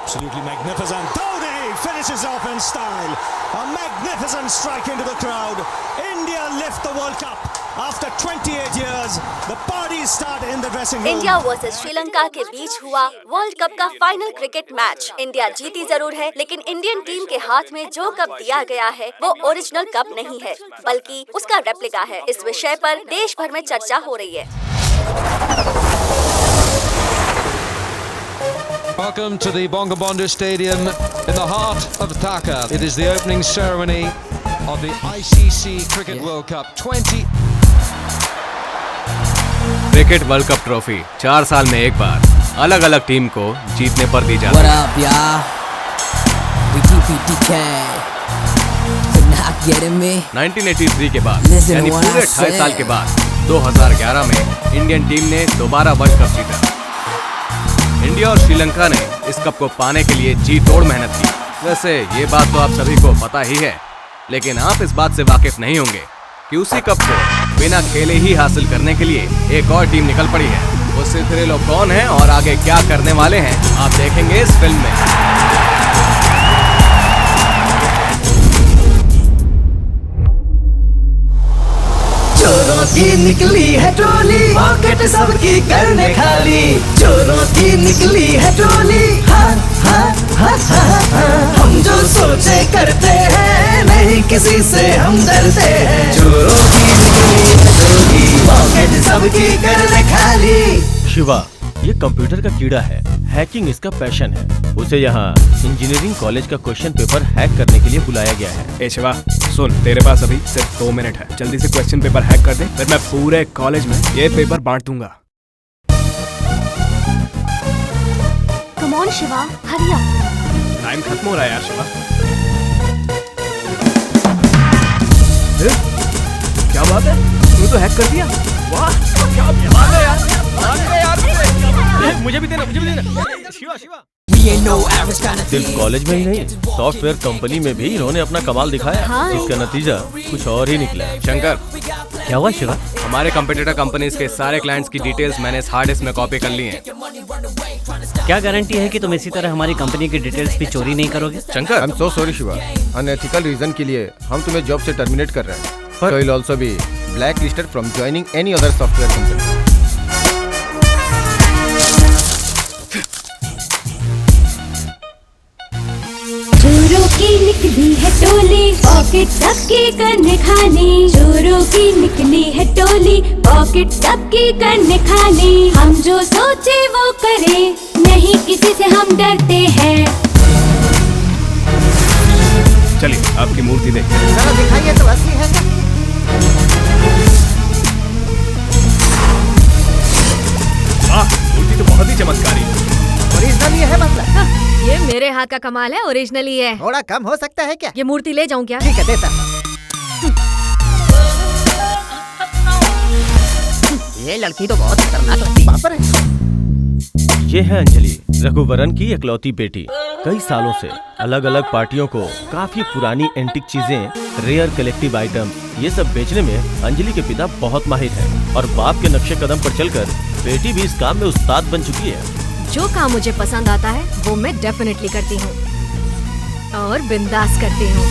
Absolutely magnificent. Dhoni finishes off in style. A magnificent strike into the crowd. India lift the World Cup. After 28 years, the parties start in the dressing room. India versus Sri Lanka के बीच हुआ world cup का final cricket match. India जीती जरूर है, लेकिन Indian team के हाथ में जो कप दिया गया है वो ओरिजिनल कप नहीं है, बल्कि उसका रेप्लिका है। इस विषय पर देश भर में चर्चा हो रही है। Welcome to the Bongabondu Stadium in the heart of Dhaka. It is the opening ceremony of the ICC Cricket World Cup 20. Cricket world cup trophy 4 साल में एक बार अलग अलग टीम को जीतने पर दी जाती है। 1983 के बाद यानी पूरे 28 साल के बाद 2011 में इंडियन टीम ने दोबारा वर्ल्ड कप जीता। इंडिया और श्रीलंका ने इस कप को पाने के लिए जी तोड़ मेहनत की। वैसे ये बात तो आप सभी को पता ही है, लेकिन आप इस बात से वाकिफ नहीं होंगे कि उसी कप को बिना खेले ही हासिल करने के लिए एक और टीम निकल पड़ी है। वो सिलसिले लोग कौन हैं और आगे क्या करने वाले हैं, आप देखेंगे इस फिल्म में। चोरों की निकली है टोली, पॉकेट सबकी करने खाली। चोरों की निकली है टोली, हाँ हाँ हाँ हाँ हाँ। हम जो सोचे करते हैं, नहीं किसी से हम डरते हैं। चोरों की निकली है टोली, पॉकेट सबकी करने खाली। शिवा ये कंप्यूटर का कीड़ा है, हैकिंग इसका पैशन है। उसे यहाँ इंजीनियरिंग कॉलेज का क्वेश्चन पेपर हैक करने के लिए बुलाया गया है। ए शिवा सुन, तेरे पास अभी सिर्फ 2 मिनट है, जल्दी से क्वेश्चन पेपर हैक कर दे, फिर मैं पूरे कॉलेज में ये पेपर बांट दूंगा। Come on Shiva, hurry up. Time खत्म हो रहा है यार शिवा। क्या बात है, तू तो हैक कर दिया। वाह क्या बात है यार, मुझे भी देना शिवा शिवा। सिर्फ कॉलेज में ही नहीं, सॉफ्टवेयर कंपनी में भी इन्होंने अपना कमाल दिखाया। हाँ। इसका नतीजा कुछ और ही निकला। शंकर क्या हुआ शिवा? हमारे कंपटीटर कंपनीज के सारे क्लाइंट्स की डिटेल्स मैंने इस हार्ड डिस्क में कॉपी कर ली हैं। क्या गारंटी है कि तुम इसी तरह हमारी कंपनी की डिटेल्स भी चोरी नहीं करोगे? Shankar I'm so sorry Shiva, unethical reason के लिए हम तुम्हें जॉब से टर्मिनेट कर रहे हैं। So you'll also be blacklisted from joining any other software company. चोरों की निकली है टोली, पॉकेट सबके करने खाली। चोरों की निकली है टोली, पॉकेट सबके करने खाली। हम जो सोचे वो करे, नहीं किसी से हम डरते हैं। चलिए आपकी मूर्ति देखते हैं। जरा दिखाइए तो असली है क्या? वाह मूर्ति तो बहुत ही चमत्कारी। ओरिजिनल ये है मतलब? ये मेरे हाथ का कमाल है, ओरिजिनल ही है। थोड़ा कम हो सकता है क्या? ये मूर्ति ले जाऊं क्या? ठीक है देता। ये लड़की तो बहुत खतरनाक लगती है। ये है अंजलि, रघुवरन की इकलौती बेटी। कई सालों से अलग अलग पार्टियों को काफी पुरानी एंटिक चीजें, रेयर कलेक्टिव आइटम, ये सब बेचने में अंजलि के पिता बहुत माहिर हैं और बाप के नक्शे कदम पर चलकर बेटी भी इस काम में उस्ताद बन चुकी है। जो काम मुझे पसंद आता है वो मैं डेफिनेटली करती हूँ और बिंदास करती हूँ।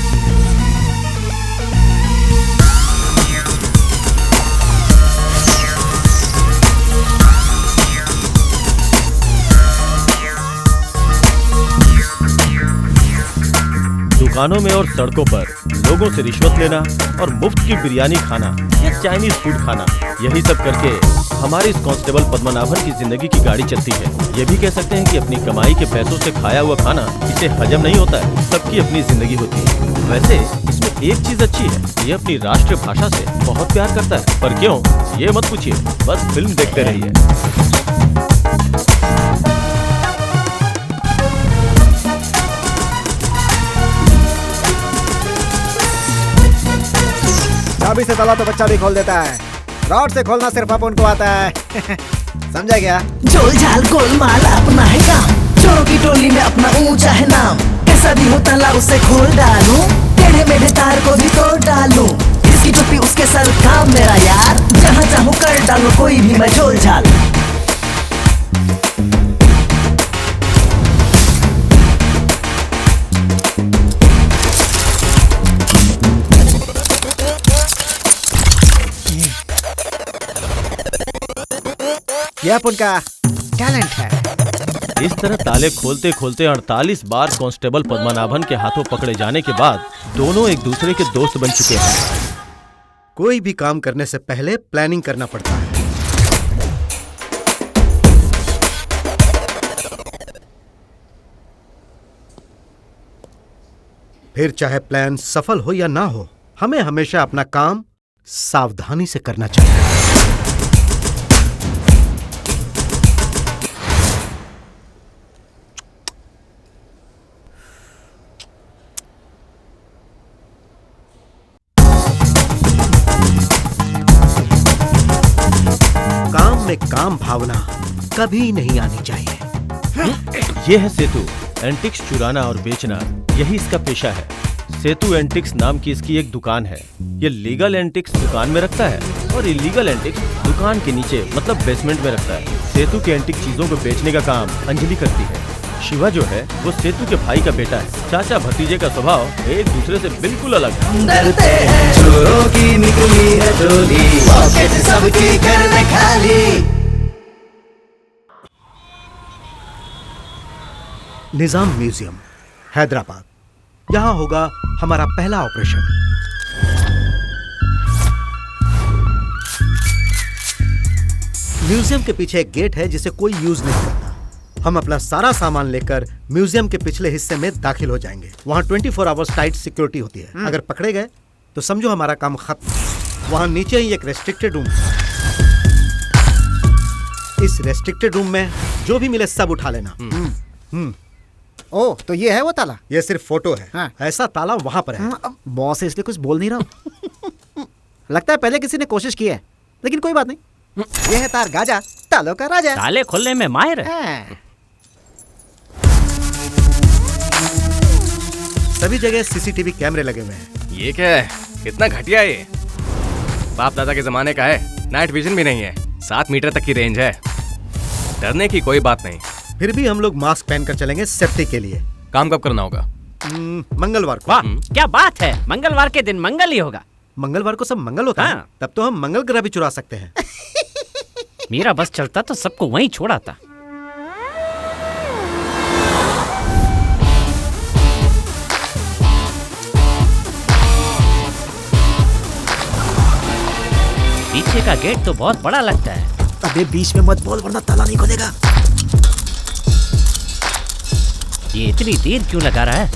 दुकानों में और सड़कों पर लोगों से रिश्वत लेना और मुफ्त की बिरयानी खाना या चाइनीज फूड खाना, यही सब करके हमारी इस कांस्टेबल पद्मनाभन की जिंदगी की गाड़ी चलती है। ये भी कह सकते हैं कि अपनी कमाई के पैसों से खाया हुआ खाना इसे हजम नहीं होता है। सबकी अपनी जिंदगी होती है। वैसे इसमें एक चीज अच्छी है, ये अपनी राष्ट्रीय भाषा से बहुत प्यार करता है। पर क्यों, ये मत पूछिए, बस फिल्म देखते रहिए। चाबी से ताला तो बच्चा भी खोल देता है, रॉड से खोलना सिर्फ अब उनको आता है। समझा क्या? झोल झाल गोलमाल अपना है काम, चोरों की टोली में अपना ऊंचा है नाम। कैसा भी हो ताला उसे खोल डालूं, टेढ़े मेढ़े तार को भी तोड़ डालूं। इसकी टोपी उसके सर काम मेरा यार, जहाँ चाहूँ कर डालूं कोई भी मैं झोल झाल। ये आप उनका टैलेंट है। इस तरह ताले खोलते खोलते 48 बार कांस्टेबल पद्मनाभन के हाथों पकड़े जाने के बाद दोनों एक दूसरे के दोस्त बन चुके हैं। कोई भी काम करने से पहले प्लानिंग करना पड़ता है। फिर चाहे प्लान सफल हो या ना हो, हमें हमेशा अपना काम सावधानी से करना चाहिए। काम में काम भावना कभी नहीं आनी चाहिए। ये है सेतु, एंटिक्स चुराना और बेचना, यही इसका पेशा है। सेतु एंटिक्स नाम की इसकी एक दुकान है। ये लीगल एंटिक्स दुकान में रखता है और इलीगल एंटिक्स दुकान के नीचे मतलब बेसमेंट में रखता है। सेतु के एंटिक चीजों को बेचने का काम अंजलि करती है। शिवा जो है वो सेतु के भाई का बेटा है। चाचा भतीजे का स्वभाव एक दूसरे से बिल्कुल अलग है। डरते हैं चोरों की निकली है टोली, पॉकेट सबकी करने खाली। निजाम म्यूजियम, हैदराबाद, यहां होगा हमारा पहला ऑपरेशन। म्यूजियम के पीछे एक गेट है जिसे कोई यूज नहीं करता। हम अपना सारा सामान लेकर म्यूजियम के पिछले हिस्से में दाखिल हो जाएंगे। वहां 24 आवर्स टाइट सिक्योरिटी होती है। अगर पकड़े गए तो समझो हमारा काम खत्म। वहां नीचे ही एक रेस्ट्रिक्टेड रूम। इस रेस्ट्रिक्टेड रूम में जो भी मिले सब उठा लेना। ओह, तो ये है वो ताला? ये सिर्फ फोटो है। हाँ। ऐसा ताला वहां पर है। बॉस है इसलिए कुछ बोल नहीं रहा हूं। लगता है पहले किसी ने कोशिश की है, लेकिन कोई बात नहीं। ये है तार गाजा, तालों का राजा। ताले खोलने में माहिर है। सभी जगह सीसीटीवी कैमरे लगे हुए हैं। ये क्या है? कितना घटिया है ये। बाप दादा के जमाने का है, नाइट विजन भी नहीं है, 7 मीटर तक की रेंज है। डरने की कोई बात नहीं। फिर भी हम लोग मास्क पहनकर चलेंगे सेफ्टी के लिए। काम कब करना होगा? मंगलवार को। वाह, क्या बात है, मंगलवार के दिन मंगल ही होगा। मंगलवार को सब मंगल होता है। तब तो हम मंगल ग्रह भी चुरा सकते हैं। मेरा बस चलता तो सबको वहीं छोड़ा था। पीछे का गेट तो बहुत बड़ा लगता है। अबे बीच में मत बोल वरना ताला नहीं खुलेगा। ये इतनी देर क्यों लगा रहा है?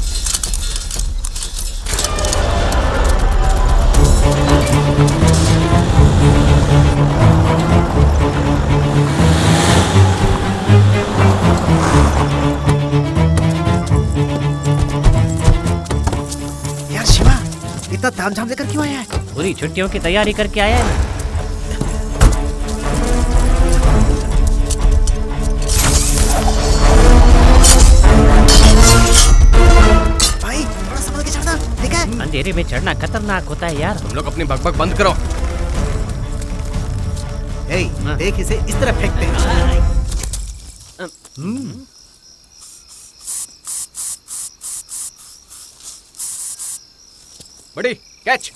यार शिवा, इतना तामझाम लेकर क्यों आया है? पूरी छुट्टियों की तैयारी करके आया है। अंधेरे में चढ़ना खतरनाक होता है यार। तुम लोग अपनी बकबक बंद करो। देख इसे इस तरह फेंकते हैं। बड़ी कैच।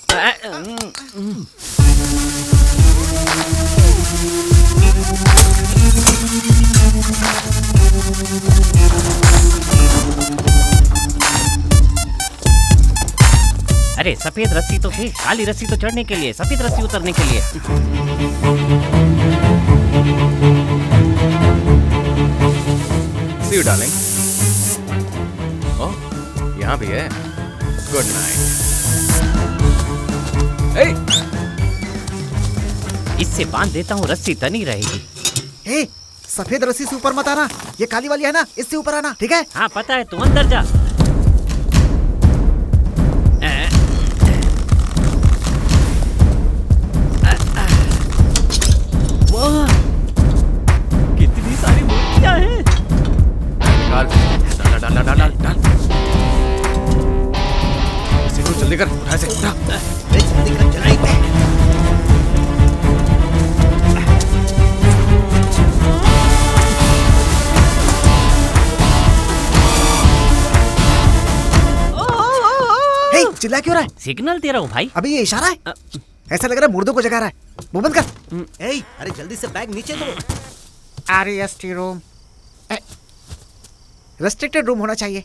अरे सफेद रस्सी तो थी, काली रस्सी तो चढ़ने के लिए, सफेद रस्सी उतरने के लिए। See you, darling. ओह, यहाँ भी है। Good night. Hey! इससे बांध देता हूँ, रस्सी तनी रहेगी। ए, सफेद रस्सी से ऊपर मत आना, ये काली वाली है ना, इससे ऊपर आना, ठीक है? हाँ पता है, तू अंदर जा। कितनी सारी मूर्तियां हैं। डाल। इसे जल्दी कर, उठा इसे, उठा। जल्दी कर, जल्दी कर। चिल्ला क्यों रहा है? सिग्नल दे रहा हूँ भाई। अभी ये इशारा है? ऐसा लग रहा है मुर्दों को जगा रहा है। मुंह बंद कर। अरे जल्दी से बैग नीचे दो। REST रूम, रेस्ट्रिक्टेड रूम होना चाहिए।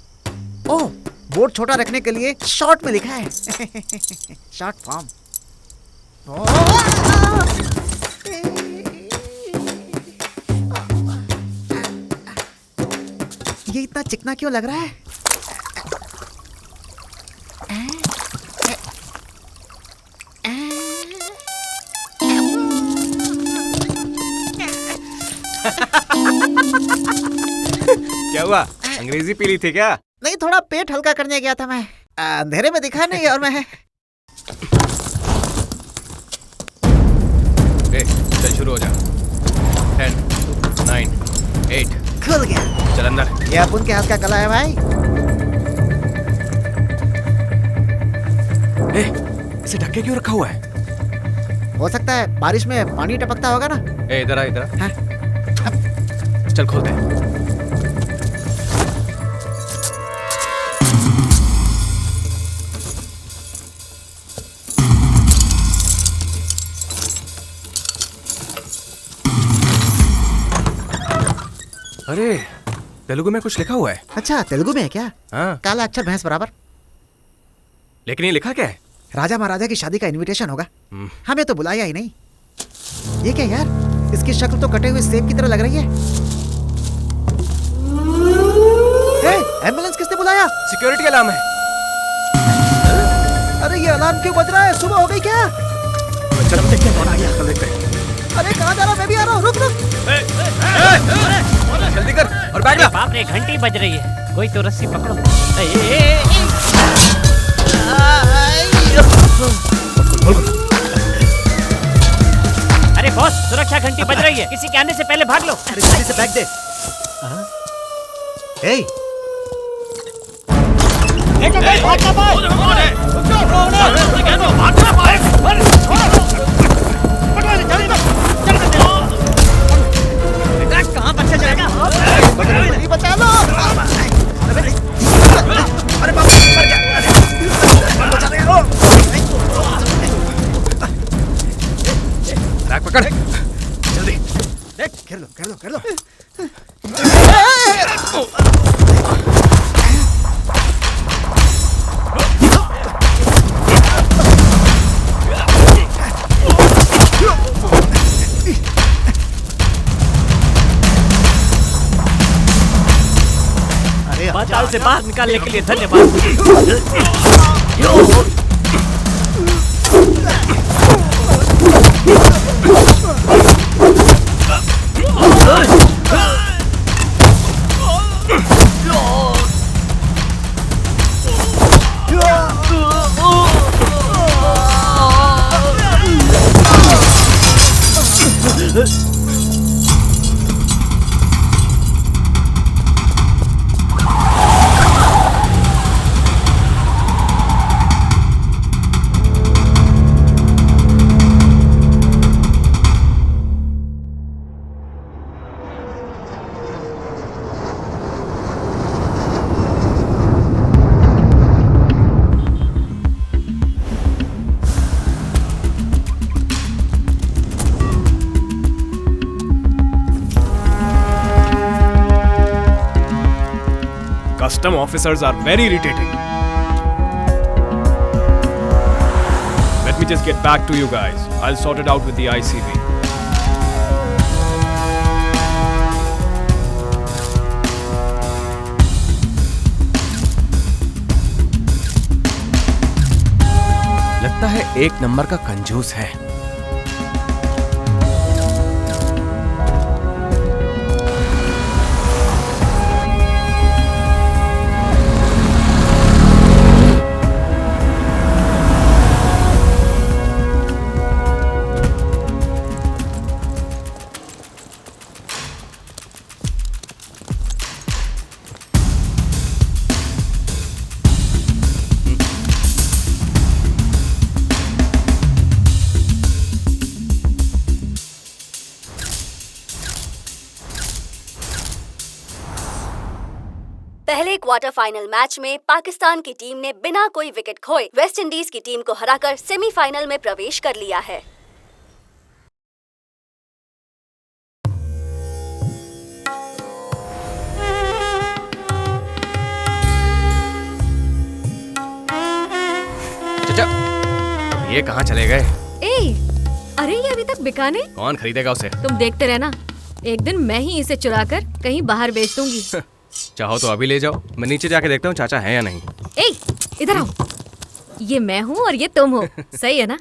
ओह, बोर्ड छोटा रखने के लिए शॉर्ट में लिखा है। Short form. ये इतना चिकना क्यों लग रहा है? क्या हुआ, अंग्रेजी पी ली थी क्या? नहीं, थोड़ा पेट हल्का करने गया था मैं। अंधेरे में दिखा नहीं और मैं चल शुरू हो जा। 10, 9, 8 खुल गया। चल अंदर। ये अपन के हाथ का कला है भाई। इसे ढक के क्यों रखा हुआ है? हो सकता है बारिश में पानी टपकता होगा ना। इधर आ, इधर आ। चल खोलते हैं। अरे, तेलुगु में कुछ लिखा हुआ है। अच्छा, तेलुगु में है क्या? हाँ। काला अक्षर भैंस बराबर। लेकिन ये लिखा क्या है? राजा महाराजा की शादी का इनविटेशन होगा। हमें तो बुलाया ही नहीं। ये क्या यार, इसकी शक्ल तो कटे हुए सेब की तरह लग रही है। एम्बुलेंस किसने बुलाया? सिक्योरिटी अलार्म है। अरे ये अलार्म क्यों बज रहा है? सुबह हो गई क्या? चल देखते हैं कौन आ गया। चल देखते हैं। अरे कहाँ जा रहा? मैं भी आ रहा हूँ। रुक रुक। जल्दी कर और बैग ला। बाप रे, घंटी बज रही है। कोई तो रस्सी पकड़ो। अरे बॉस, सुरक्षा घंटी बज रही है। किसी के आने से पहले भाग लो। अरे जल्दी से बैग दे। कहाँ बच्चा जाएगा? बचा लो। अरे बाप रे, मर गया। बचा ले यारो। बैग पकड़ जल्दी। देख, घेर लो, घेर लो, घेर लो। पाताल से बाहर निकालने के लिए धन्यवाद। Custom officers are very irritating. Let me just get back to you guys. I'll sort it out with the ICB. लगता है एक नंबर का कंजूस है। पहले क्वार्टर फाइनल मैच में पाकिस्तान की टीम ने बिना कोई विकेट खोए वेस्ट इंडीज की टीम को हराकर सेमीफाइनल में प्रवेश कर लिया है। ये कहाँ चले गए? ए, अरे ये अभी तक बिका नहीं। कौन खरीदेगा उसे? तुम देखते रहना, एक दिन मैं ही इसे चुरा कर कहीं बाहर बेच दूंगी। चाहो तो अभी ले जाओ, मैं नीचे जाके देखता हूँ चाचा है या नहीं। ए, इधर आओ। ये मैं हूँ और ये तुम हो, सही है ना?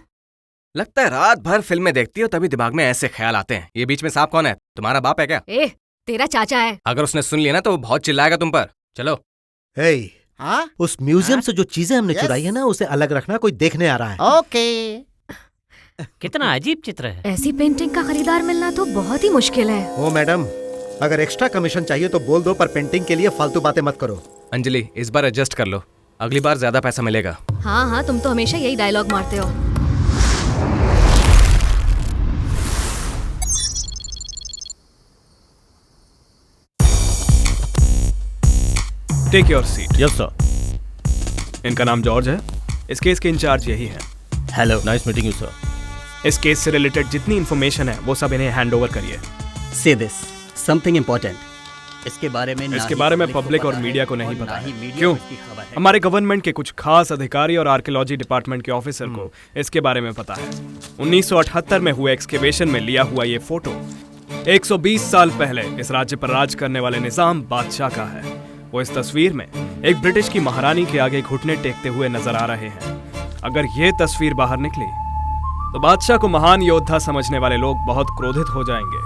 लगता है रात भर फिल्में देखती हो तभी दिमाग में ऐसे ख्याल आते हैं। ये बीच में सांप कौन है? तुम्हारा बाप है क्या? ए, तेरा चाचा है। अगर उसने सुन लिया ना तो वो बहुत चिल्लाएगा तुम पर। चलो। उस म्यूजियम से जो चीजें हमने चुराई है ना, उसे अलग रखना, कोई देखने आ रहा है। ओके। कितना अजीब चित्र है। ऐसी पेंटिंग का खरीदार मिलना तो बहुत ही मुश्किल है। ओ मैडम, अगर एक्स्ट्रा कमीशन चाहिए तो बोल दो, पर पेंटिंग के लिए फालतू बातें मत करो। अंजलि, इस बार एडजस्ट कर लो, अगली बार ज्यादा पैसा मिलेगा। हाँ हाँ, तुम तो हमेशा यही डायलॉग मारते हो। Take your seat. Yes sir. इनका नाम जॉर्ज है, इस केस के इंचार्ज यही है। Hello, nice meeting you sir. इस केस से रिलेटेड जितनी इन्फॉर्मेशन है वो सब इन्हें हैंड ओवर करिए। से दिस समथिंग इम्पोर्टेंट। इसके बारे में पब्लिक और मीडिया को नहीं पता है। क्यों? हमारे गवर्नमेंट के कुछ खास अधिकारी और आर्कियोलॉजी डिपार्टमेंट के ऑफिसर को इसके बारे में पता है। 1978 में हुए एक्सकेवेशन में लिया हुआ ये फोटो 120 साल पहले इस राज्य पर राज करने वाले निजाम बादशाह का है। वो इस तस्वीर में एक ब्रिटिश की महारानी के आगे घुटने टेकते हुए नजर आ रहे हैं। अगर ये तस्वीर बाहर निकली तो बादशाह को महान योद्धा समझने वाले लोग बहुत क्रोधित हो जाएंगे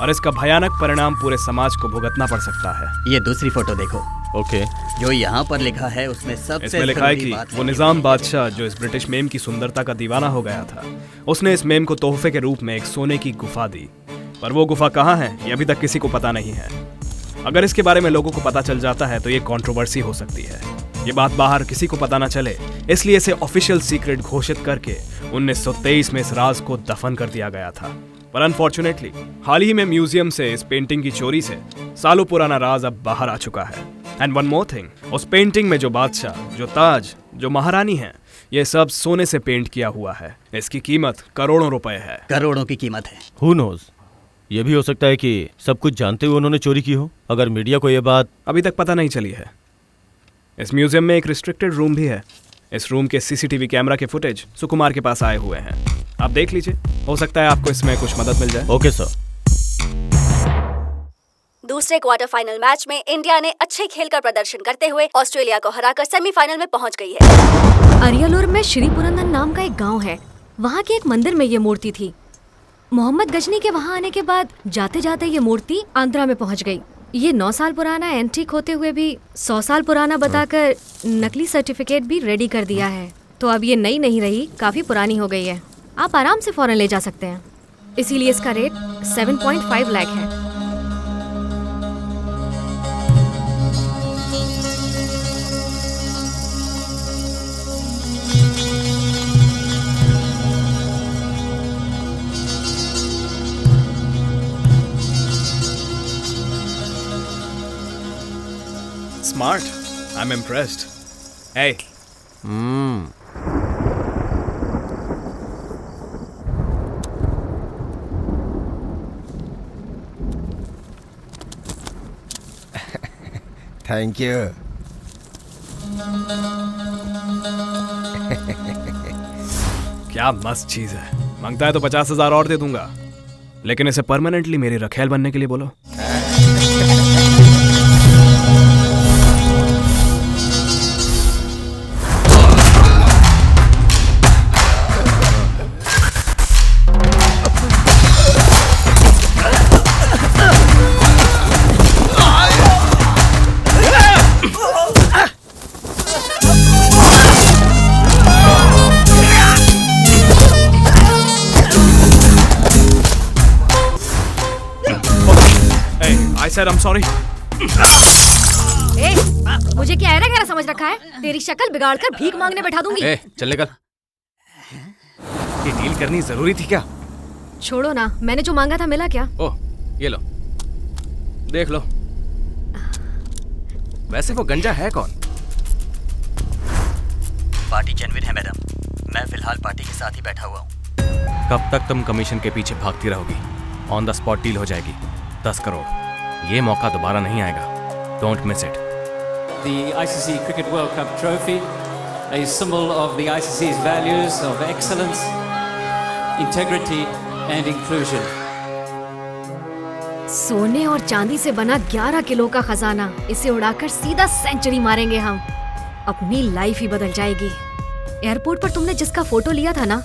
और इसका भयानक परिणाम पूरे समाज को भुगतना पड़ सकता है। ये दूसरी फोटो देखो। ओके। जो यहाँ पर लिखा है उसमें सबसे इसमें लिखा है कि वो निजाम बादशाह जो इस ब्रिटिश मेम की सुंदरता का दीवाना हो गया था, उसने इस मेम को तोहफे के रूप में एक सोने की गुफा दी। पर वो गुफा कहाँ है ये अभी तक किसी को पता नहीं है। अगर इसके बारे में लोगों को पता चल जाता है तो ये कंट्रोवर्सी हो सकती है। ये बात बाहर किसी को पता न चले, इसलिए इसे ऑफिशियल सीक्रेट घोषित करके 1923 में इस राज को दफन कर दिया गया था। पर अनफॉर्चुनेटली हाल ही में म्यूजियम से इस पेंटिंग की चोरी से सालों पुराना राज अब बाहर आ चुका है। एंड वन मोर थिंग, उस पेंटिंग में जो बादशाह, जो ताज, जो महारानी है, ये सब सोने से पेंट किया हुआ है। इसकी कीमत करोड़ों रुपए है। करोड़ों की कीमत है। Who knows? ये भी हो सकता है कि सब कुछ जानते हुए उन्होंने चोरी की हो। अगर मीडिया को ये बात अभी तक पता नहीं चली है। इस म्यूजियम में एक रिस्ट्रिक्टेड रूम भी है। इस रूम के सीसीटीवी कैमरा के फुटेज सुकुमार के पास आए हुए हैं, आप देख लीजिए, हो सकता है आपको इसमें कुछ मदद मिल जाए। Okay sir. दूसरे क्वार्टर फाइनल मैच में इंडिया ने अच्छे खेल का प्रदर्शन करते हुए ऑस्ट्रेलिया को हराकर सेमीफाइनल में पहुंच गई है। अरियलूर में श्री पुरंदन नाम का एक गांव है। वहां के एक मंदिर में ये मूर्ति थी। मोहम्मद गजनी के वहां आने के बाद जाते जाते ये मूर्ति आंध्रा में पहुंच गई। ये 9 साल पुराना एंटीक होते हुए भी 100 साल पुराना बताकर नकली सर्टिफिकेट भी रेडी कर दिया है। तो अब ये नई नहीं रही, काफी पुरानी हो गई है। आप आराम से फॉरेन ले जा सकते हैं, इसीलिए इसका रेट 7.5 लाख है। Smart. I'm impressed. Hey. Thank you. क्या मस्त चीज है। मांगता है तो 50,000 और दे दूंगा, लेकिन इसे परमानेंटली मेरी रखेल बनने के लिए बोलो। I said I'm sorry. ए, मुझे क्या ऐरा गहरा समझ रखा है? तेरी शक्ल बिगाड़ कर भीख मांगने बैठा दूंगी। ए, चल निकल। ये डील करनी जरूरी थी क्या? छोड़ो ना, मैंने जो मांगा था मिला क्या? ओह, ये लो, देख लो। वैसे वो गंजा है कौन? पार्टी जेन्युइन है मैडम, मैं फिलहाल पार्टी के साथ ही बैठा हुआ हूँ। कब तक तुम कमीशन के पीछे भागती रहोगी? ऑन द स्पॉट डील हो जाएगी, 10 करोड़। ये मौका दोबारा नहीं आएगा, don't miss it. The ICC Cricket World Cup trophy a symbol of the ICC's values of excellence, integrity and inclusion. सोने और चांदी से बना 11 किलो का खजाना, इसे उड़ाकर सीधा सेंचुरी मारेंगे हम। अपनी लाइफ ही बदल जाएगी। एयरपोर्ट पर तुमने जिसका फोटो लिया था ना,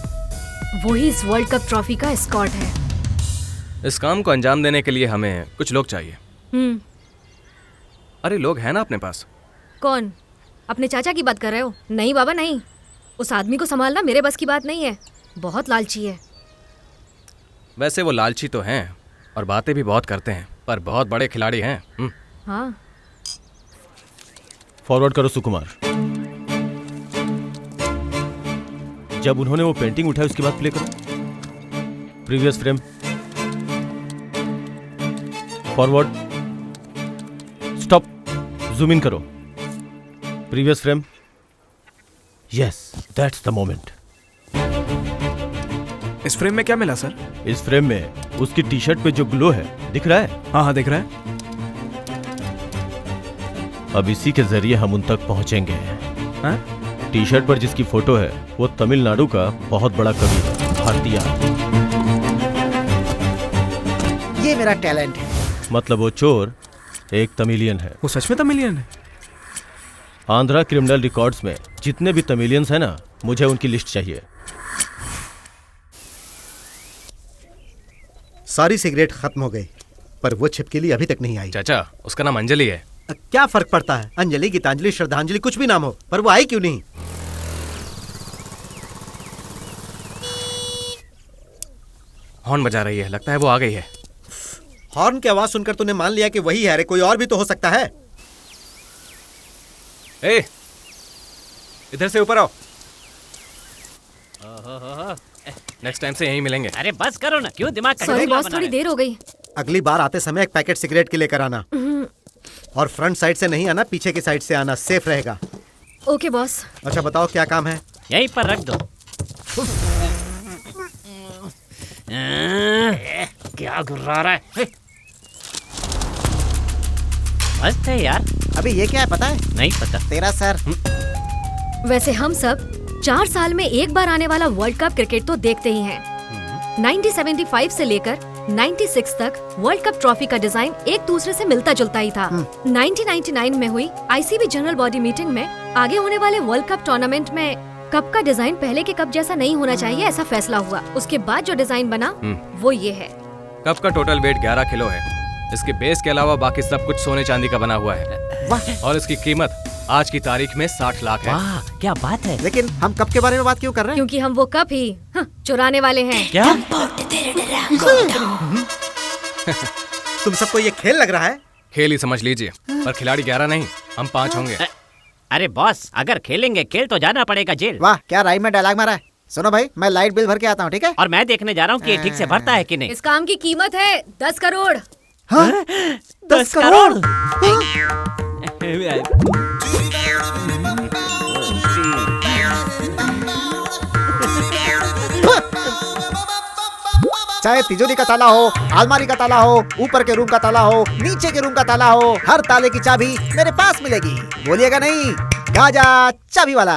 वही इस वर्ल्ड कप ट्रॉफी का एस्कॉर्ट है। इस काम को अंजाम देने के लिए हमें कुछ लोग चाहिए। अरे लोग हैं ना अपने पास। कौन? अपने चाचा की बात कर रहे हो? नहीं बाबा नहीं, उस आदमी को संभालना मेरे बस की बात नहीं है, बहुत लालची है। वैसे वो लालची तो हैं और बातें भी बहुत करते हैं, पर बहुत बड़े खिलाड़ी हैं। हाँ। फॉरवर्ड करो सुकुमार। जब उन्होंने वो पेंटिंग उठाई उसके बाद प्ले करो। Previous frame. Forward. Stop. Zoom in करो। Previous frame. Yes, that's the moment. इस फ्रेम में क्या मिला सर? इस फ्रेम में उसकी टी शर्ट पे जो ग्लो है, दिख रहा है? हाँ हाँ दिख रहा है। अब इसी के जरिए हम उन तक पहुंचेंगे। टी शर्ट पर जिसकी फोटो है वो तमिलनाडु का बहुत बड़ा कवि है, भारतीय। ये मेरा टैलेंट है। मतलब वो चोर एक तमिलियन है। वो सच में तमिलियन है? आंध्रा क्रिमिनल रिकॉर्ड्स में जितने भी तमिलियंस हैं ना, मुझे उनकी लिस्ट चाहिए। सारी सिगरेट खत्म हो गई, पर वो छिपकली अभी तक नहीं आई। चाचा, उसका नाम अंजलि है। क्या फर्क पड़ता है? अंजलि, गीतांजलि, श्रद्धांजलि, कुछ भी नाम हो, पर वो आई क्यों नहीं? हॉर्न बजा रही है, लगता है वो आ गई है। हॉर्न की आवाज सुनकर तूने मान लिया कि वही है? अरे कोई और भी तो हो सकता है। ए, इधर से ऊपर आओ। नेक्स्ट टाइम से यहीं मिलेंगे। अरे बस करो ना, क्यों दिमाग का सॉरी बॉस, थोड़ी देर हो गई। अगली बार आते समय एक पैकेट सिगरेट के लेकर आना, और फ्रंट साइड से नहीं आना, पीछे की साइड से आना, सेफ रहेगा। Okay boss. अच्छा बताओ क्या काम है? यहीं पर रख दो। क्या घुर्रा रहा है? मस्त है यार। अभी ये क्या है पता है? नहीं पता। तेरा सर। वैसे हम सब 4 साल में एक बार आने वाला वर्ल्ड कप क्रिकेट तो देखते ही हैं। 1975 से लेकर 96 तक वर्ल्ड कप ट्रॉफी का डिजाइन एक दूसरे से मिलता जुलता ही था। 1999 में हुई आईसीबी जनरल बॉडी मीटिंग में आगे होने वाले वर्ल्ड कप टूर्नामेंट में कप का डिजाइन पहले के कप जैसा नहीं होना चाहिए, ऐसा फैसला हुआ। उसके बाद जो डिजाइन बना वो ये है। कप का टोटल वेट 11 किलो है। इसके बेस के अलावा बाकी सब कुछ सोने चांदी का बना हुआ है, और इसकी कीमत आज की तारीख में 60 लाख है। वाह, क्या बात है। लेकिन हम कप के बारे में बात क्यों कर रहे हैं? क्योंकि हम वो कप ही चुराने वाले हैं। क्या? तुम सबको ये खेल लग रहा है? खेल ही समझ लीजिए, पर खिलाड़ी 11 नहीं, हम 5 होंगे। अरे बॉस, अगर खेलेंगे खेल तो जाना पड़ेगा जेल। वाह, क्या राइम में डायलॉग मारा है। सुनो भाई, मैं लाइट बिल भर के आता हूँ, ठीक है? और मैं देखने जा रहा हूँ कि ये ठीक से भरता है कि नहीं। इस काम की कीमत है 10 करोड़। 10 करोड़? चाहे तिजोरी का ताला हो, अलमारी का ताला हो, ऊपर के रूम का ताला हो, नीचे के रूम का ताला हो, हर ताले की चाबी मेरे पास मिलेगी। बोलिएगा नहीं, गाजा चाबी वाला।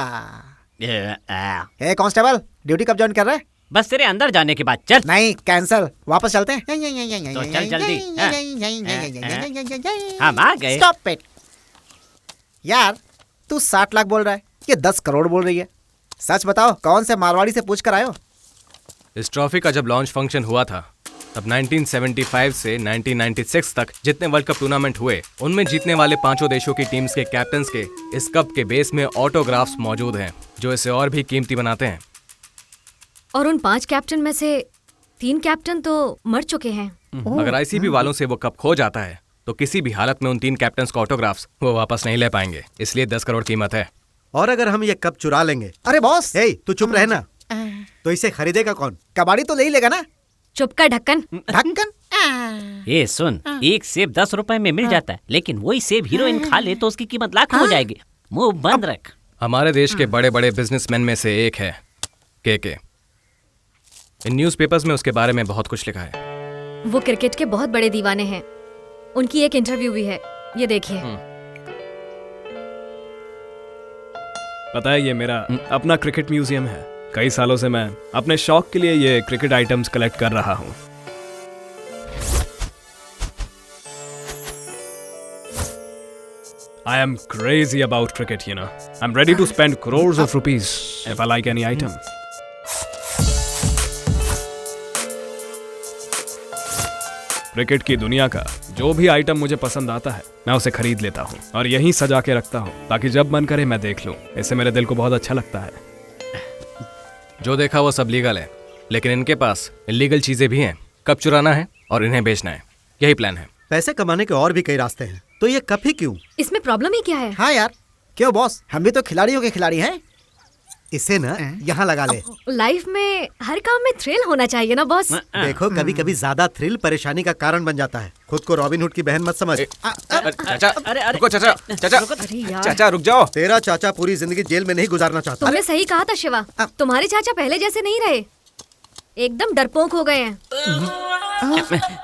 ए कांस्टेबल, ड्यूटी कब ज्वाइन कर रहे हैं? बस तेरे अंदर जाने के बाद। चल। नहीं, कैंसल, वापस चलते हैं। तो चल जल्दी। हम आ गए। स्टॉप इट यार, तू 60 लाख बोल रहा है, ये 10 करोड़ बोल रही है। सच बताओ, कौन से मारवाड़ी से पूछ कर आयो? इस ट्रॉफी का जब लॉन्च फंक्शन हुआ था, तब 1975 से 1996 तक जितने वर्ल्ड कप टूर्नामेंट हुए, उनमें जीतने वाले 5 देशों की टीम्स के कैप्टन्स के इस कप के बेस में ऑटोग्राफ्स मौजूद हैं, जो इसे और भी कीमती बनाते हैं। और उन 5 कैप्टन में से 3 कैप्टन तो मर चुके हैं। अगर आईसीबी वालों से वो कप खो जाता है, तो किसी भी हालत में उन 3 कैप्टन्स का ऑटोग्राफ्स वो वापस नहीं ले पाएंगे, इसलिए 10 करोड़ कीमत है। और अगर हम ये कप चुरा लेंगे? अरे बॉस, तू चुप रहना। तो इसे खरीदेगा कौन? कबाड़ी तो ले ही लेगा ना। चुप का ढक्कन। ढक्कन? ये सुन, एक सेब 10 रुपए में मिल जाता है, लेकिन वही सेब हीरोइन खा ले तो उसकी कीमत लाखों हो जाएगी। मुंह बंद रख। हमारे देश के बड़े बड़े बिजनेसमैन में से एक है के। इन न्यूज़पेपर्स में उसके बारे में बहुत कुछ लिखा है। वो क्रिकेट के बहुत बड़े दीवाने हैं। उनकी एक इंटरव्यू भी है, ये देखिए। पता है ये मेरा अपना क्रिकेट म्यूजियम है। कई सालों से मैं अपने शौक के लिए ये क्रिकेट आइटम्स कलेक्ट कर रहा हूँ। I am crazy about cricket, you know. I'm ready to spend crores of rupees if I like any item. Cricket की दुनिया का जो भी आइटम मुझे पसंद आता है मैं उसे खरीद लेता हूँ और यहीं सजा के रखता हूँ ताकि जब मन करे मैं देख लूँ। इससे मेरे दिल को बहुत अच्छा लगता है। जो देखा वो सब लीगल है, लेकिन इनके पास इलीगल चीजें भी हैं। कब चुराना है और इन्हें बेचना है, यही प्लान है। पैसे कमाने के और भी कई रास्ते हैं, तो ये कप ही क्यों? इसमें प्रॉब्लम ही क्या है? हाँ यार, क्यों बॉस, हम भी तो खिलाड़ियों के खिलाड़ी हैं। इसे ना यहाँ लगा ले। लाइफ में हर काम में थ्रिल होना चाहिए ना बॉस। देखो कभी कभी ज्यादा थ्रिल परेशानी का कारण बन जाता है। खुद को रॉबिन हुड की बहन मत समझ। चाचा रुको, चाचा चाचा रुक जाओ। तेरा चाचा पूरी जिंदगी जेल में नहीं गुजारना चाहता। तुमने सही कहा था शिवा, तुम्हारे चाचा पहले जैसे नहीं रहे, एकदम डरपोक हो गए हैं।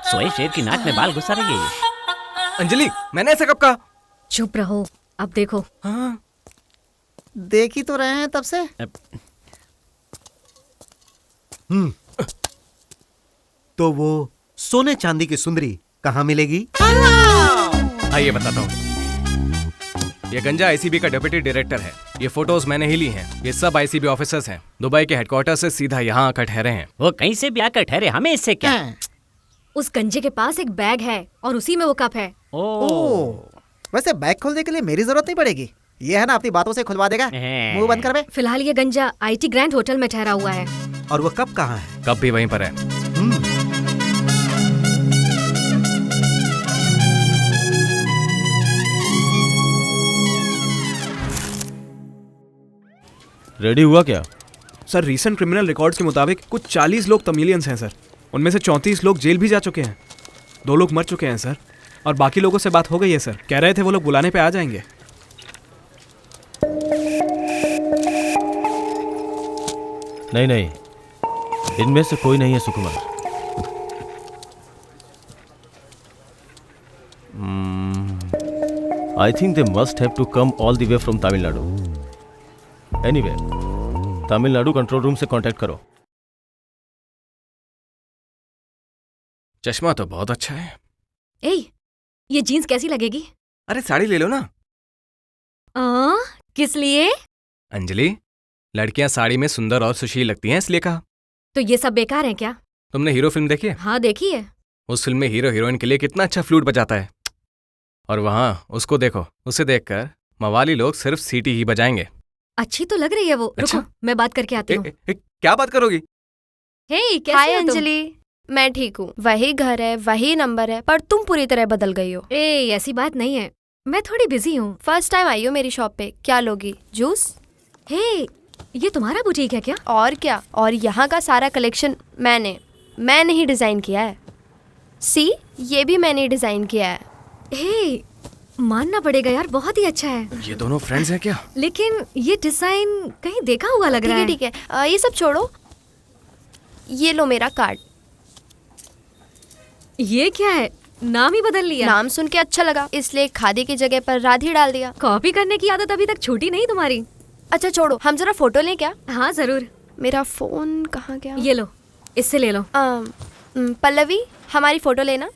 सोए शेर की नाक में बाल घुसा रही है। अंजलि, मैंने ऐसा कब कहा? चुप रहो, अब देखो। हाँ। देख ही तो रहे हैं तब से। तो वो सोने चांदी की सुंदरी कहाँ मिलेगी? आइए बताता हूँ। ये गंजा आईसीबी का डिप्टी डायरेक्टर है। ये फोटोज मैंने ही ली हैं। ये सब आईसीबी ऑफिसर्स हैं। दुबई के हेडक्वार्टर से सीधा यहाँ आकर ठहरे हैं। वो कहीं से भी आकर ठहरे, हमें इससे क्या? उस गंजे के पास एक बैग है और उसी में वो कप है। वैसे बैग खोलने के लिए मेरी जरूरत नहीं पड़ेगी, ये है ना अपनी बातों से खुलवा देगा। मुंह बंद कर बे। फिलहाल ये गंजा आईटी ग्रैंड होटल में ठहरा हुआ है। और वो कप कहाँ है? कप भी वहीं पर है। रेडी हुआ क्या? सर, रीसेंट क्रिमिनल रिकॉर्ड्स के मुताबिक कुछ 40 लोग तमिलियंस हैं सर। उनमें से 34 लोग जेल भी जा चुके हैं। 2 लोग मर चुके हैं सर, और बाकी लोगों से बात हो गई है सर। कह रहे थे वो लोग बुलाने पे आ जाएंगे। नहीं, इनमें से कोई नहीं है Sukumar. I think they must have to come all the way from Tamil Nadu. Anyway, Tamil Nadu control room से कांटेक्ट करो। चश्मा तो बहुत अच्छा है। ये जीन्स कैसी लगेगी? अरे साड़ी ले लो ना। किस लिए? अंजलि, लड़कियां साड़ी में सुंदर और सुशील लगती हैं, इसलिए कहा। तो ये सब बेकार है क्या? तुमने हीरो फिल्म देखी है? हाँ देखी है। उस फिल्म में हीरो हीरोइन के लिए कितना अच्छा फ्लूट बजाता है, और वहाँ उसको देखो। उसे देखकर मवाली लोग सिर्फ सीटी ही बजाएंगे। अच्छी तो लग रही है वो। अच्छा? रुको, मैं बात करके आती हूँ। क्या बात करोगी? हाय अंजलि, मैं ठीक हूँ। वही घर है, वही नंबर है, पर तुम पूरी तरह बदल गई हो। ऐसी बात नहीं है, मैं थोड़ी बिजी हूँ। फर्स्ट टाइम आई हो मेरी शॉप पे। क्या लोगी? जूस? ये तुम्हारा बुटीक है क्या? और क्या, और यहाँ का सारा कलेक्शन मैंने ही डिजाइन किया है। सी, ये भी मैंने डिजाइन किया है। मानना पड़ेगा यार, बहुत ही अच्छा है। ये दोनों फ्रेंड्स हैं क्या? लेकिन ये डिजाइन कहीं देखा हुआ लग रहा है। ठीक है, ये सब छोड़ो, ये लो मेरा कार्ड। ये क्या है? नाम ही बदल लिया। नाम सुन के अच्छा लगा, इसलिए खादी की जगह पर राधी डाल दिया। कॉपी करने की आदत अभी तक छूटी नहीं तुम्हारी। अच्छा छोड़ो, हम जरा फोटो लें क्या? हाँ जरूर। मेरा फोन कहाँ गया? ये लो, इससे ले लो। पल्लवी, हमारी फोटो लेना।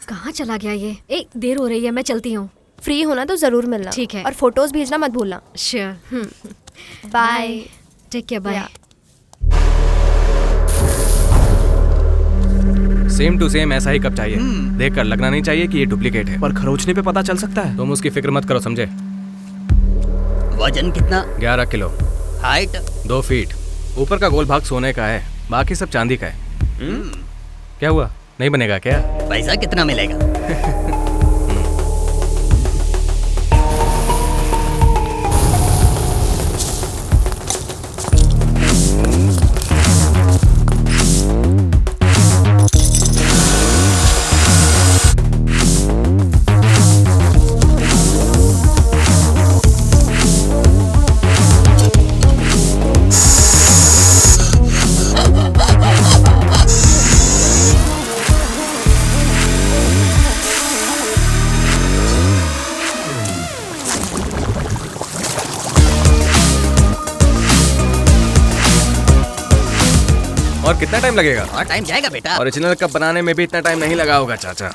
कहाँ चला गया ये? देर हो रही है, मैं चलती हूँ। फ्री होना तो जरूर मिलना। ठीक है। और फोटोज भेजना मत भूलना। Sure. Bye. Take care. Bye. Same to same ऐसा ही कप चाहिए। देखकर लगना नहीं चाहिए कि ये डुप्लीकेट है। पर खरोचने पे पता चल सकता है। तुम उसकी फिक्र मत करो, समझे? वजन कितना? 11 किलो। हाइट? 2 फीट। ऊपर का गोल भाग सोने का है, बाकी सब चांदी का है। क्या हुआ, नहीं बनेगा क्या? पैसा कितना मिलेगा? और कितना टाइम लगेगा? और टाइम जाएगा बेटा। ओरिजिनल कप बनाने में भी इतना टाइम नहीं लगा होगा चाचा।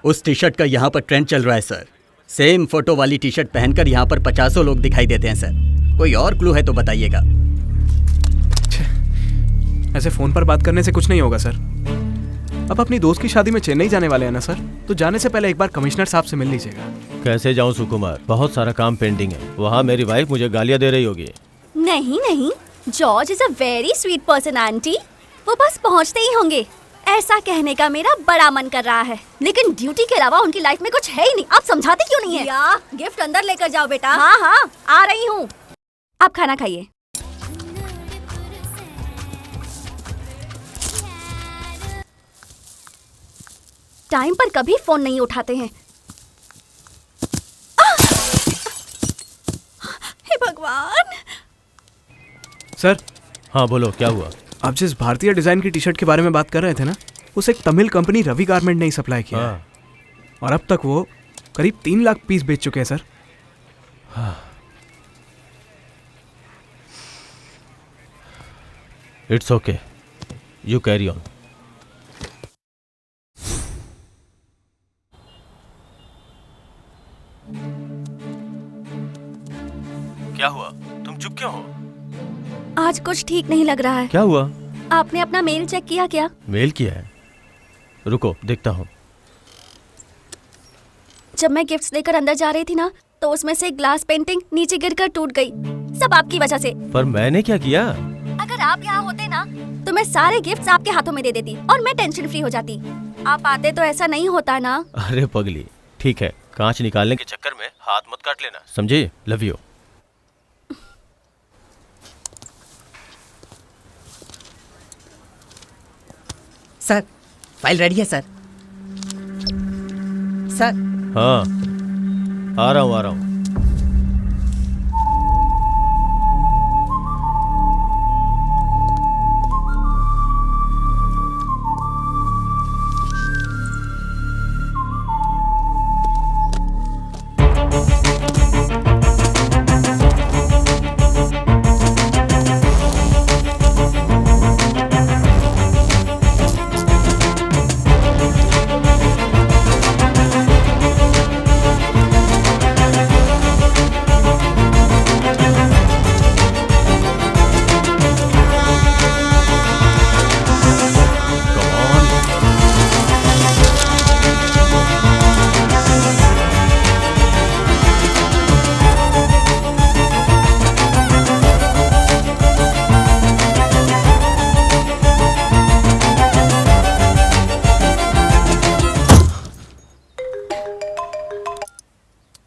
उस टी शर्ट का यहाँ पर ट्रेंड चल रहा है सर। सेम फोटो वाली टी शर्ट पहनकर यहाँ पर 50 लोग दिखाई देते हैं सर। कोई और क्लू है तो बताइएगा। ऐसे फोन पर बात करने से कुछ नहीं होगा सर। अब अपनी दोस्त की शादी में चेन्नई जाने वाले हैं ना सर, तो जाने से पहले एक बार कमिश्नर साहब से मिल लीजिएगा। कैसे जाऊं सुकुमार, बहुत सारा काम पेंडिंग है। वहाँ मेरी वाइफ मुझे गालियाँ दे रही होगी। नहीं नहीं, George is a very sweet person aunty. वो बस पहुंचते ही होंगे, ऐसा कहने का मेरा बड़ा मन कर रहा है। लेकिन ड्यूटी के अलावा उनकी लाइफ में कुछ है ही नहीं। आप समझाते क्यों नहीं है? या गिफ्ट अंदर लेकर जाओ बेटा। हाँ हाँ, आ रही हूँ। आप खाना खाइए। टाइम पर कभी फोन नहीं उठाते हैं। हे भगवान। सर। हाँ बोलो, क्या हुआ? आप जिस भारतीय डिजाइन की टी शर्ट के बारे में बात कर रहे थे ना, उसे एक तमिल कंपनी रवि गारमेंट ने ही सप्लाई किया है। और अब तक वो करीब 3 लाख पीस बेच चुके हैं sir. It's okay, you carry on. क्या हुआ, तुम चुप क्यों हो? आज कुछ ठीक नहीं लग रहा है। क्या हुआ? आपने अपना मेल चेक किया क्या? मेल किया है, रुको देखता हूँ। जब मैं गिफ्ट्स लेकर अंदर जा रही थी ना, तो उसमें से एक ग्लास पेंटिंग नीचे गिरकर टूट गई। सब आपकी वजह से। पर मैंने क्या किया? अगर आप यहाँ होते ना, तो मैं सारे गिफ्ट्स आपके हाथों में दे देती और मैं टेंशन फ्री हो जाती। आप आते तो ऐसा नहीं होता ना। अरे पगली, ठीक है, कांच निकालने के चक्कर में हाथ मत काट लेना, समझे? Love you. Sir, file ready है सर। सर। हाँ, आ रहा हूँ।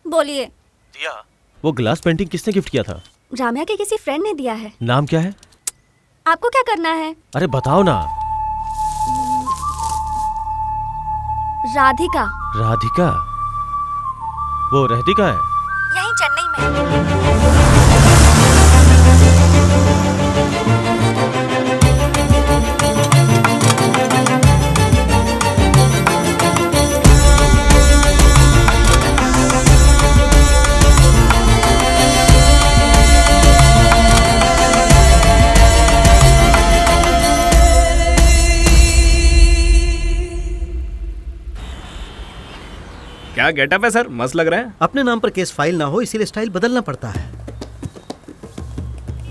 बोलिए। दिया, वो ग्लास पेंटिंग किसने गिफ्ट किया था? राम्या के किसी फ्रेंड ने दिया है। नाम क्या है? आपको क्या करना है? अरे बताओ ना। राधिका। राधिका? वो राधिका है? यहीं चेन्नई में। क्या गेटअप है सर, मस्त लग रहा है। अपने नाम पर केस फाइल ना हो, इसीलिए स्टाइल बदलना पड़ता है।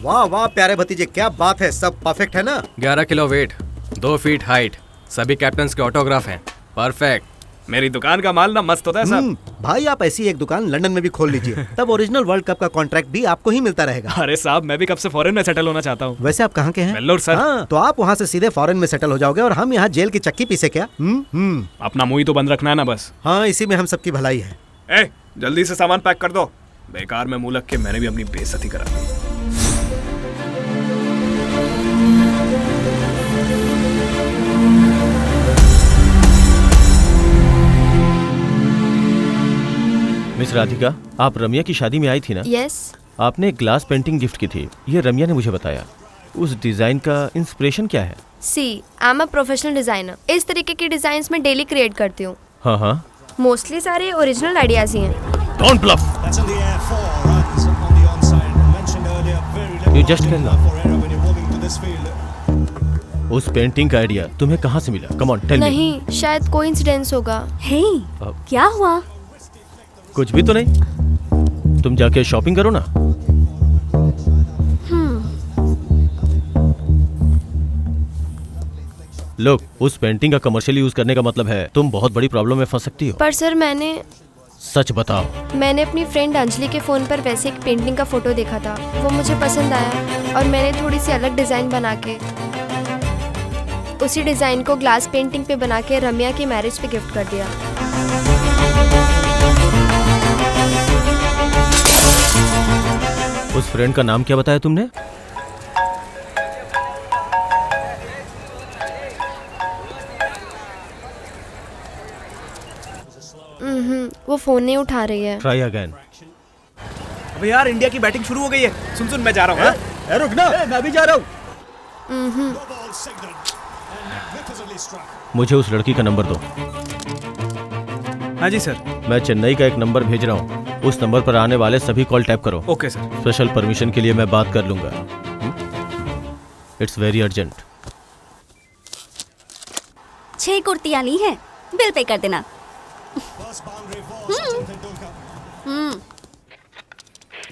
वाह वाह प्यारे भतीजे, क्या बात है, सब परफेक्ट है ना? 11 किलो वेट, 2 फीट हाइट, सभी कैप्टन्स के ऑटोग्राफ हैं, परफेक्ट। मेरी दुकान का माल ना मस्त होता है सर। भाई आप ऐसी एक दुकान लंदन में भी खोल लीजिए, तब ओरिजिनल वर्ल्ड कप का कॉन्ट्रैक्ट भी आपको ही मिलता रहेगा। अरे साहब, मैं भी कब से फॉरेन में सेटल होना चाहता हूँ। वैसे आप कहाँ के हैं? वेल्लोर सर। हाँ, तो आप वहाँ से सीधे फॉरेन में सेटल हो जाओगे और हम यहाँ जेल की चक्की पीसे क्या? अपना मुंह ही तो बंद रखना है ना बस। हाँ, इसी में हम सबकी भलाई है। ए, जल्दी से सामान पैक कर दो। बेकार में मुंह लग के मैंने भी अपनी बेइज्जती करा दी। मिस राधिका, आप रम्या की शादी में आई थी ना? यस। आपने एक ग्लास पेंटिंग गिफ्ट की थी, ये रम्या ने मुझे बताया। उस डिजाइन का इंस्पिरेशन क्या है? See, I am a professional designer. इस तरीके की डिजाइन्स मैं डेली क्रिएट करती हूँ। हाँ हाँ, मोस्टली सारे ओरिजिनल आइडियाज ही हैं। Don't bluff, you just can उस पेंटिंग का आइडिया तुम्हें कहाँ से मिला? Come on tell me. नहीं, शायद कोइंसिडेंस होगा। हे, क्या हुआ? कुछ भी तो नहीं। तुम जाके शॉपिंग करो ना। लोग, उस पेंटिंग का कमर्शियल यूज करने का मतलब है तुम बहुत बड़ी प्रॉब्लम में फंस सकती हो। पर सर मैंने सच बताओ। मैंने अपनी फ्रेंड अंजलि के फोन पर वैसे एक पेंटिंग का फोटो देखा था। वो मुझे पसंद आया और मैंने थोड़ी सी अलग डिजाइन बना के उसी डिजाइन को ग्लास पेंटिंग पे बना के रम्या की मैरिज पे गिफ्ट कर दिया। उस फ्रेंड का नाम क्या बताया तुमने? वो फोन नहीं उठा रही है। Try again. अबे यार, इंडिया की बैटिंग शुरू हो गई है। सुन मैं जा रहा हूँ। रुक ना, मैं भी जा रहा हूँ। मुझे उस लड़की का नंबर दो। हाँ जी सर। मैं चेन्नई का एक नंबर भेज रहा हूँ। उस नंबर पर आने वाले सभी कॉल टैप करो। Okay sir. स्पेशल परमिशन के लिए मैं बात कर लूंगा। It's very urgent. 6 कुर्तियाँ ली हैं, बिल पे कर देना।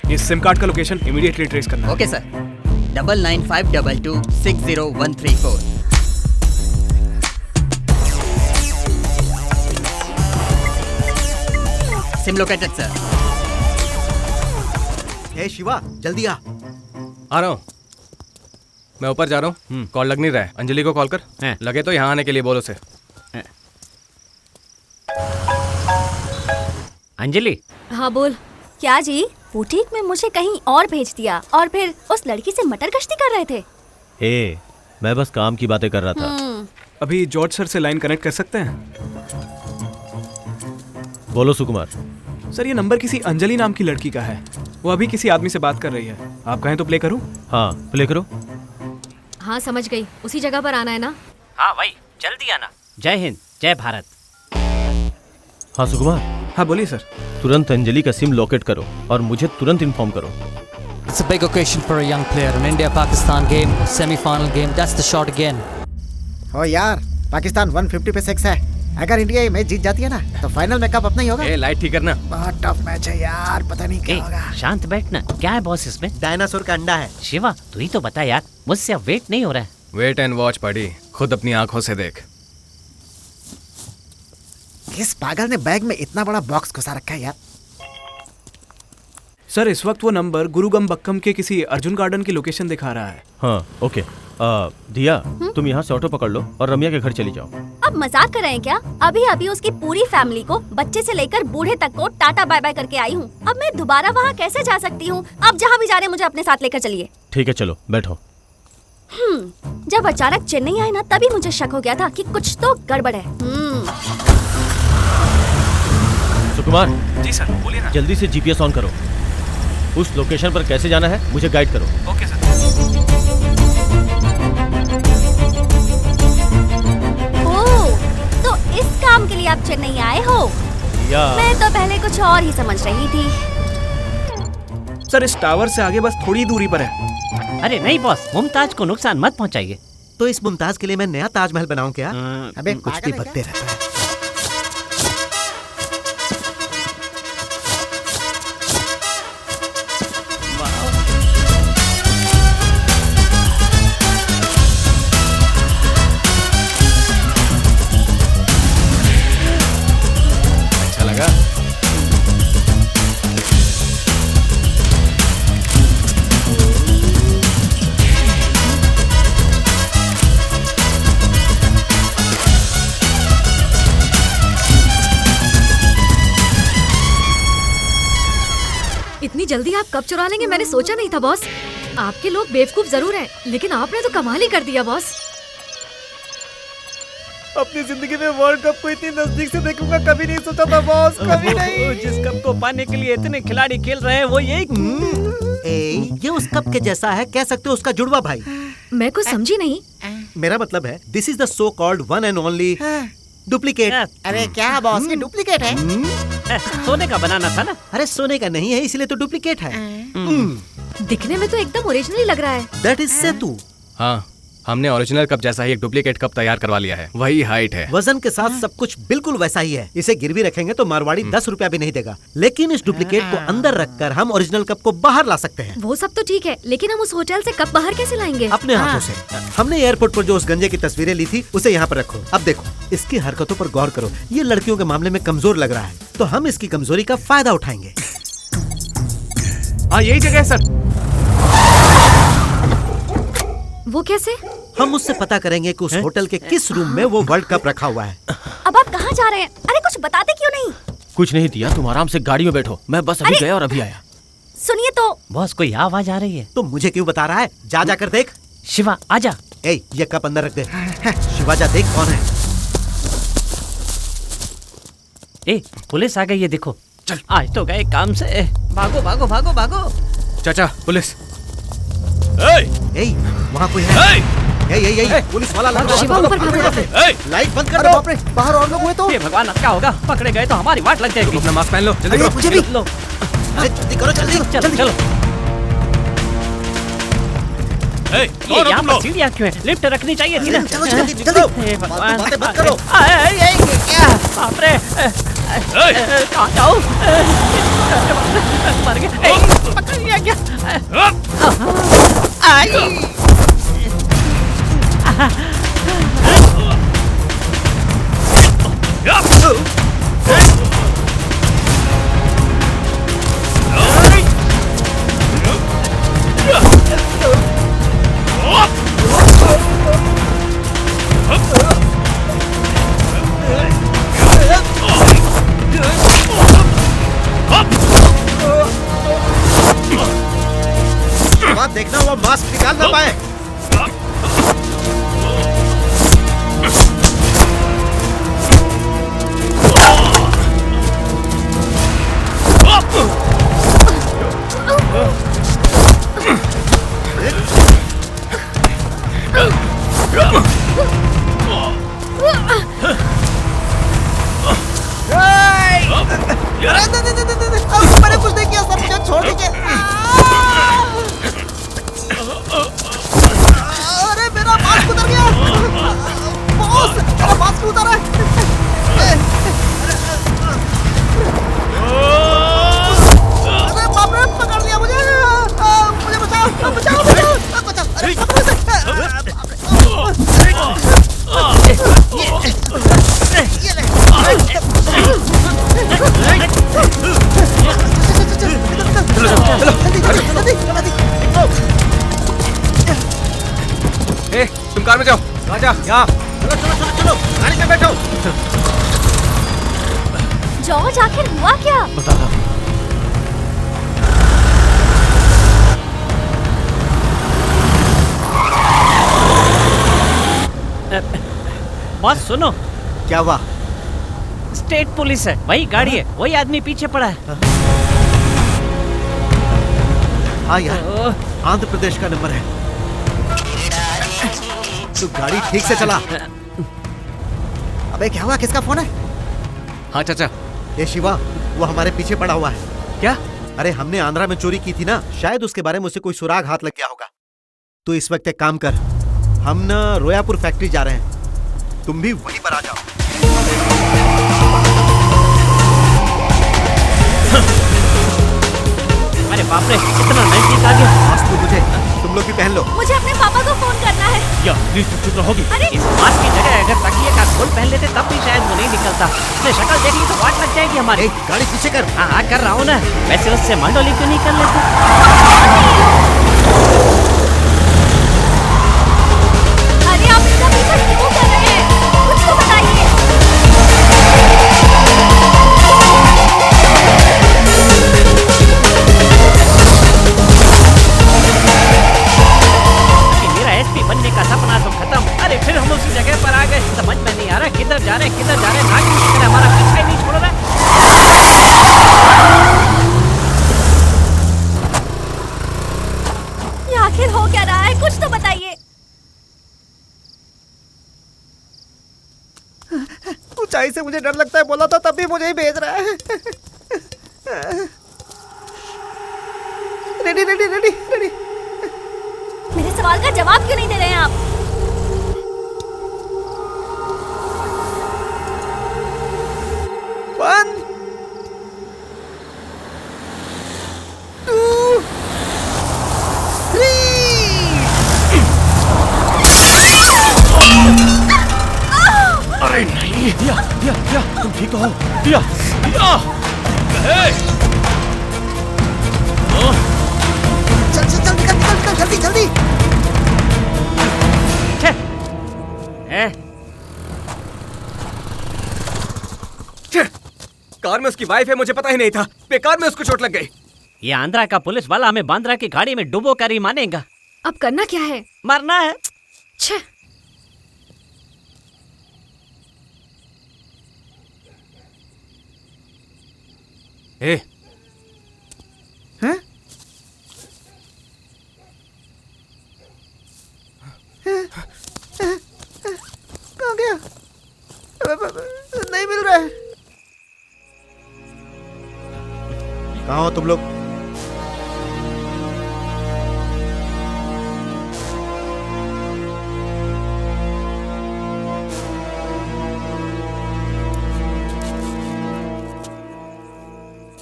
ये सिम कार्ड का लोकेशन इमीडिएटली ट्रेस करना है। Okay sir. 995222600134। SIM located sir. Hey Shiva, जल्दी आ रहा हूँ। मैं ऊपर जा रहा हूँ। कॉल लग नहीं रहा है। अंजलि को कॉल कर। लगे तो यहाँ आने के लिए बोलो से। अंजलि। हाँ बोल। क्या जी, बुटीक में मुझे कहीं और भेज दिया और फिर उस लड़की से मटर गश्ती कर रहे थे। हे, मैं बस काम की बातें कर रहा था। अभी जॉर्ज सर से लाइन कनेक्ट कर सकते हैं? बोलो सुकुमार। सर, ये नंबर किसी अंजलि नाम की लड़की का है। वो अभी किसी आदमी से बात कर रही है। आप कहें तो प्ले करूं? हाँ, प्ले करो। हाँ समझ गई, उसी जगह पर आना है ना? हाँ भाई, जल्दी आना। जय हिंद, जय भारत। हाँ सुकुमार। हाँ बोलिए सर। तुरंत अंजलि का सिम लोकेट करो और मुझे तुरंत इन्फॉर्म करो। It's a big occasion for a young player. An India-Pakistan game, semi-final game. That's the shot again. ओ यार, पाकिस्तान 150 पे 6 है। अगर इंडिया ये मैच जीत जाती है ना, तो फाइनल में कप अपना ही होगा। लाइट ठीक करना। बहुत टफ मैच है यार, पता नहीं क्या होगा। शांत बैठना। क्या है बॉस इसमें? डायनासोर का अंडा है। शिवा, तू ही तो बता यार, मुझसे अब वेट नहीं हो रहा है। वेट एंड वॉच पड़ी, खुद अपनी आंखों से देख। किस पागल ने बैग में इतना बड़ा बॉक्स घुसा रखा है यार? सर, इस वक्त वो नंबर गुरुगम बक्कम के किसी अर्जुन गार्डन की लोकेशन दिखा रहा है। हाँ ओके। दिया, तुम यहाँ से ऑटो पकड़ लो और रम्या के घर चली जाओ। अब मजाक कर रहे हैं क्या? अभी अभी उसकी पूरी फैमिली को, बच्चे से लेकर बूढ़े तक को टाटा बाय बाय करके आई हूँ। अब मैं दोबारा वहाँ कैसे जा सकती हूँ? अब जहाँ भी जा रहे हैं मुझे अपने साथ लेकर चलिए। ठीक है, चलो बैठो। जब अचानक चेन्नई आए ना, तभी मुझे शक हो गया था कि कुछ तो गड़बड़ है। सुकुमार। जी सर, बोलिए ना। जल्दी से जीपीएस ऑन करो। उस लोकेशन पर कैसे जाना है मुझे गाइड करो। Okay sir. ओह, तो इस काम के लिए आप चेन्नई आए हो? मैं तो पहले कुछ और ही समझ रही थी। सर, इस टावर से आगे बस थोड़ी दूरी पर है। अरे नहीं बॉस, मुमताज को नुकसान मत पहुंचाइए। तो इस मुमताज के लिए मैं नया ताजमहल बनाऊं क्या? अबे कुछ भी बकते रहता है। अच्छा लगा? इतनी जल्दी आप कब चुरा लेंगे, मैंने सोचा नहीं था बॉस। आपके लोग बेवकूफ जरूर हैं, लेकिन आपने तो कमाल ही कर दिया बॉस। अपनी जिंदगी में वर्ल्ड कप को इतनी नजदीक से देखूंगा कभी नहीं सोचा था बॉस, कभी नहीं। जिस कप को पाने के लिए इतने खिलाड़ी खेल रहे हैं, वो यही। ये उस कप के जैसा है, कह सकते हो उसका जुड़वा भाई। मैं कुछ समझी नहीं। मेरा मतलब है, this is the so called one and only duplicate. अरे क्या बॉस, ये डुप्लीकेट है? सोने का बनाना था ना। अरे सोने का नहीं है, इसलिए तो डुप्लीकेट है। दिखने में तो एकदम ओरिजिनल लग रहा है। दैट इज सेतु। हाँ, हमने ओरिजिनल कप जैसा ही एक डुप्लीकेट कप तैयार करवा लिया है, वही हाइट है। वजन के साथ सब कुछ बिल्कुल वैसा ही है। इसे गिरवी रखेंगे तो मारवाड़ी 10 रुपया भी नहीं देगा, लेकिन इस डुप्लीकेट को अंदर रखकर हम ओरिजिनल कप को बाहर ला सकते हैं। वो सब तो ठीक है, लेकिन हम उस होटल से कप बाहर कैसे लाएंगे? अपने हाथों से। हमने एयरपोर्ट पर जो उस गंजे की तस्वीरें ली थी उसे यहाँ पर रखो। अब देखो, इसकी हरकतों पर गौर करो। ये लड़कियों के मामले में कमजोर लग रहा है, तो हम इसकी कमजोरी का फायदा उठाएंगे। हाँ, यही जगह है सर। वो कैसे? हम उससे पता करेंगे कि उस होटल के किस रूम में वो वर्ल्ड कप रखा हुआ है। अब आप कहाँ जा रहे हैं? अरे कुछ बताते क्यों नहीं? कुछ नहीं दिया, तुम आराम से गाड़ी में बैठो, मैं बस अभी गया और अभी आया। सुनिए तो। बॉस, कोई आवाज आ रही है। तो मुझे क्यों बता रहा है? जा जाकर देख। शिवा आजा। ये कप अंदर रख दे। शिवा जा देख कौन है। पुलिस आ गई है, देखो। चल, आज तो गए काम से। भागो भागो भागो भागो। चाचा, पुलिस। वहाँ कोई है? पुलिस वाला लाइट बंद कर दो। बाप रे, बाहर और लोग हुए तो? ये भगवान, अब क्या होगा? पकड़े गए तो हमारी वाट लग जाएगी। अपना मास्क पहन लो, जल्दी करो। मुझे भी। लो, जल्दी करो, जल्दी चलो चलो। ये यहाँ पर सीढ़ियाँ क्यों है? लिफ्ट रखनी चाहिए थी ना। चलो जल्दी चलो। बातें मत करो। बाप रे, कहाँ जाऊँ? मर गए। पकड़ लिया क्या? देखना वो मास्क निकाल ना पाए। मैंने कुछ नहीं किया सर, मुझे छोड़ दीजिए। अरे मेरा मास्क उतर गया। बॉस, मेरा मास्क उतर रहा है। अरे बाप रे, पकड़ लिया मुझे। मुझे बचाओ, बचाओ, बचाओ, बचाओ। अरे तुम कार में जाओ। राजा, यहाँ। चलो चलो चलो चलो, गाड़ी में बैठो। जॉर्ज, आखिर हुआ क्या? बता दो। बॉस सुनो। क्या हुआ? स्टेट पुलिस है, वही गाड़ी है, वही आदमी पीछे पड़ा है। हाँ यार, आंध्र प्रदेश का नंबर है। तू गाड़ी ठीक से चला। अबे क्या हुआ? किसका फोन है? हाँ चाचा। ये शिवा, वो हमारे पीछे पड़ा हुआ है। क्या? अरे हमने आंध्रा में चोरी की थी ना, शायद उसके बारे में उसे कोई सुराग हाथ लग गया होगा। तो इस वक्त एक काम कर, हम ना रोयापुर फैक्ट्री जा रहे हैं, तुम भी वहीं पर आ जाओ। अरे बाप रे, इतना नजदीक आ गया। मास्क तो मुझे, तुम लोग भी पहन लो। मुझे अपने पापा को फोन करना है। या प्लीज चुप रहोगी? अरे इस मास्क की जगह अगर तकिए का खोल पहन लेते तब भी शायद वो नहीं निकलता। उसने शक्ल देख ली तो वाट लग जाएगी हमारी। गाड़ी पीछे कर। हाँ कर रहा हूँ ना। वैसे उससे मंडोली क्यों नहीं कर लेते? अरे आप इसका पीछा क्यों कर रहे हैं? कुछ तो बताइए। मेरा एसपी बनने का सपना तो खत्म। अरे फिर हम उसी जगह पर आ गए। समझ में नहीं आ रहा किधर जा रहे नाक की हमारा पीछा ही नहीं छोड़ रहा। ये आखिर हो क्या रहा है? कुछ तो बताइए। ऊंचाई से मुझे डर लगता है, बोला था तब भी मुझे ही भेज रहा है। Ready ready ready ready. मेरे सवाल का जवाब क्यों नहीं दे रहे हैं आप? दिया तुम ठीक तो हो? दिया चल चल चल निकल निकल निकल जल्दी जल्दी। कार में उसकी वाइफ है, मुझे पता ही नहीं था। बेकार में उसको चोट लग गई। ये आंध्रा का पुलिस वाला हमें बांद्रा की गाड़ी में डुबो कर ही मानेगा। अब करना क्या है? मरना है। छे। ए, हैं? कहाँ गया? नहीं मिल रहा है। कहाँ हो तुम लोग?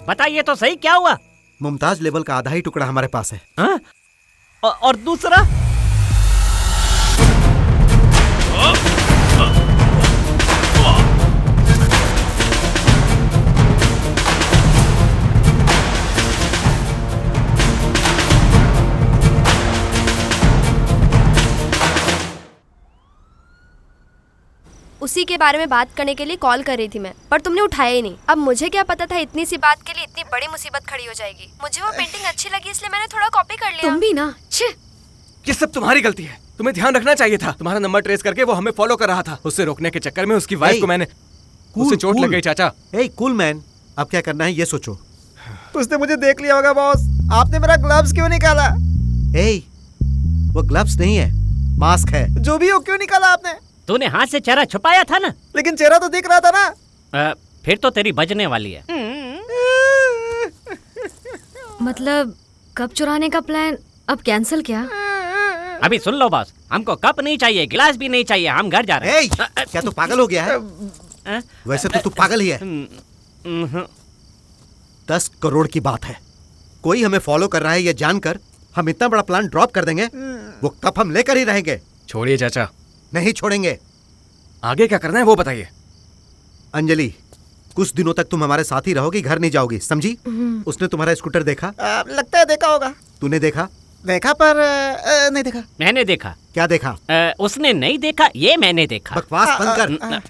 बताइए तो सही, क्या हुआ? मुमताज लेवल का आधा ही टुकड़ा हमारे पास है। हाँ? और दूसरा? उसी के बारे में बात करने के लिए कॉल कर रही थी मैं, पर तुमने उठाया ही नहीं। अब मुझे क्या पता था इतनी सी बात के लिए इतनी बड़ी मुसीबत खड़ी हो जाएगी। मुझे वो पेंटिंग अच्छी लगी इसलिए मैंने थोड़ा कॉपी कर लिया। तुम भी ना। छे। ये सब तुम्हारी गलती है। तुम्हें ध्यान रखना चाहिए था। तुम्हारा नंबर ट्रेस करके वो हमें फॉलो कर रहा था। उससे रोकने के चक्कर में उसकी वाइफ को मैंने उसे चोट लग गई। चाचा कूल मैन, अब क्या करना है ये सोचो। उसने मुझे देख लिया होगा बॉस। आपने मेरा ग्लव्स क्यों निकाला? वो ग्लव्स नहीं है, मास्क है। जो भी हो, क्यों निकाला आपने? तूने हाथ से चेहरा छुपाया था ना। लेकिन चेहरा तो दिख रहा था ना। फिर तो तेरी बजने वाली है। मतलब कप चुराने का प्लान अब कैंसिल क्या? अभी सुन लो बॉस, हमको कप नहीं चाहिए, गिलास भी नहीं चाहिए, हम घर जा रहे हैं। क्या तू पागल हो गया है? वैसे तो तू पागल ही है। 10 करोड़ की बात है, कोई हमें फॉलो कर रहा है ये जानकर हम इतना बड़ा प्लान ड्रॉप कर देंगे? वो कप हम लेकर ही रहेंगे। छोड़िए चाचा। नहीं छोड़ेंगे। आगे क्या करना है वो बताइए। अंजलि, कुछ दिनों तक तुम हमारे साथ ही रहोगी, घर नहीं जाओगी, समझी? उसने तुम्हारा स्कूटर देखा? लगता है देखा होगा। तूने देखा? देखा पर नहीं देखा। मैंने देखा। क्या देखा? उसने नहीं देखा, ये मैंने देखा। बकवास बंद कर।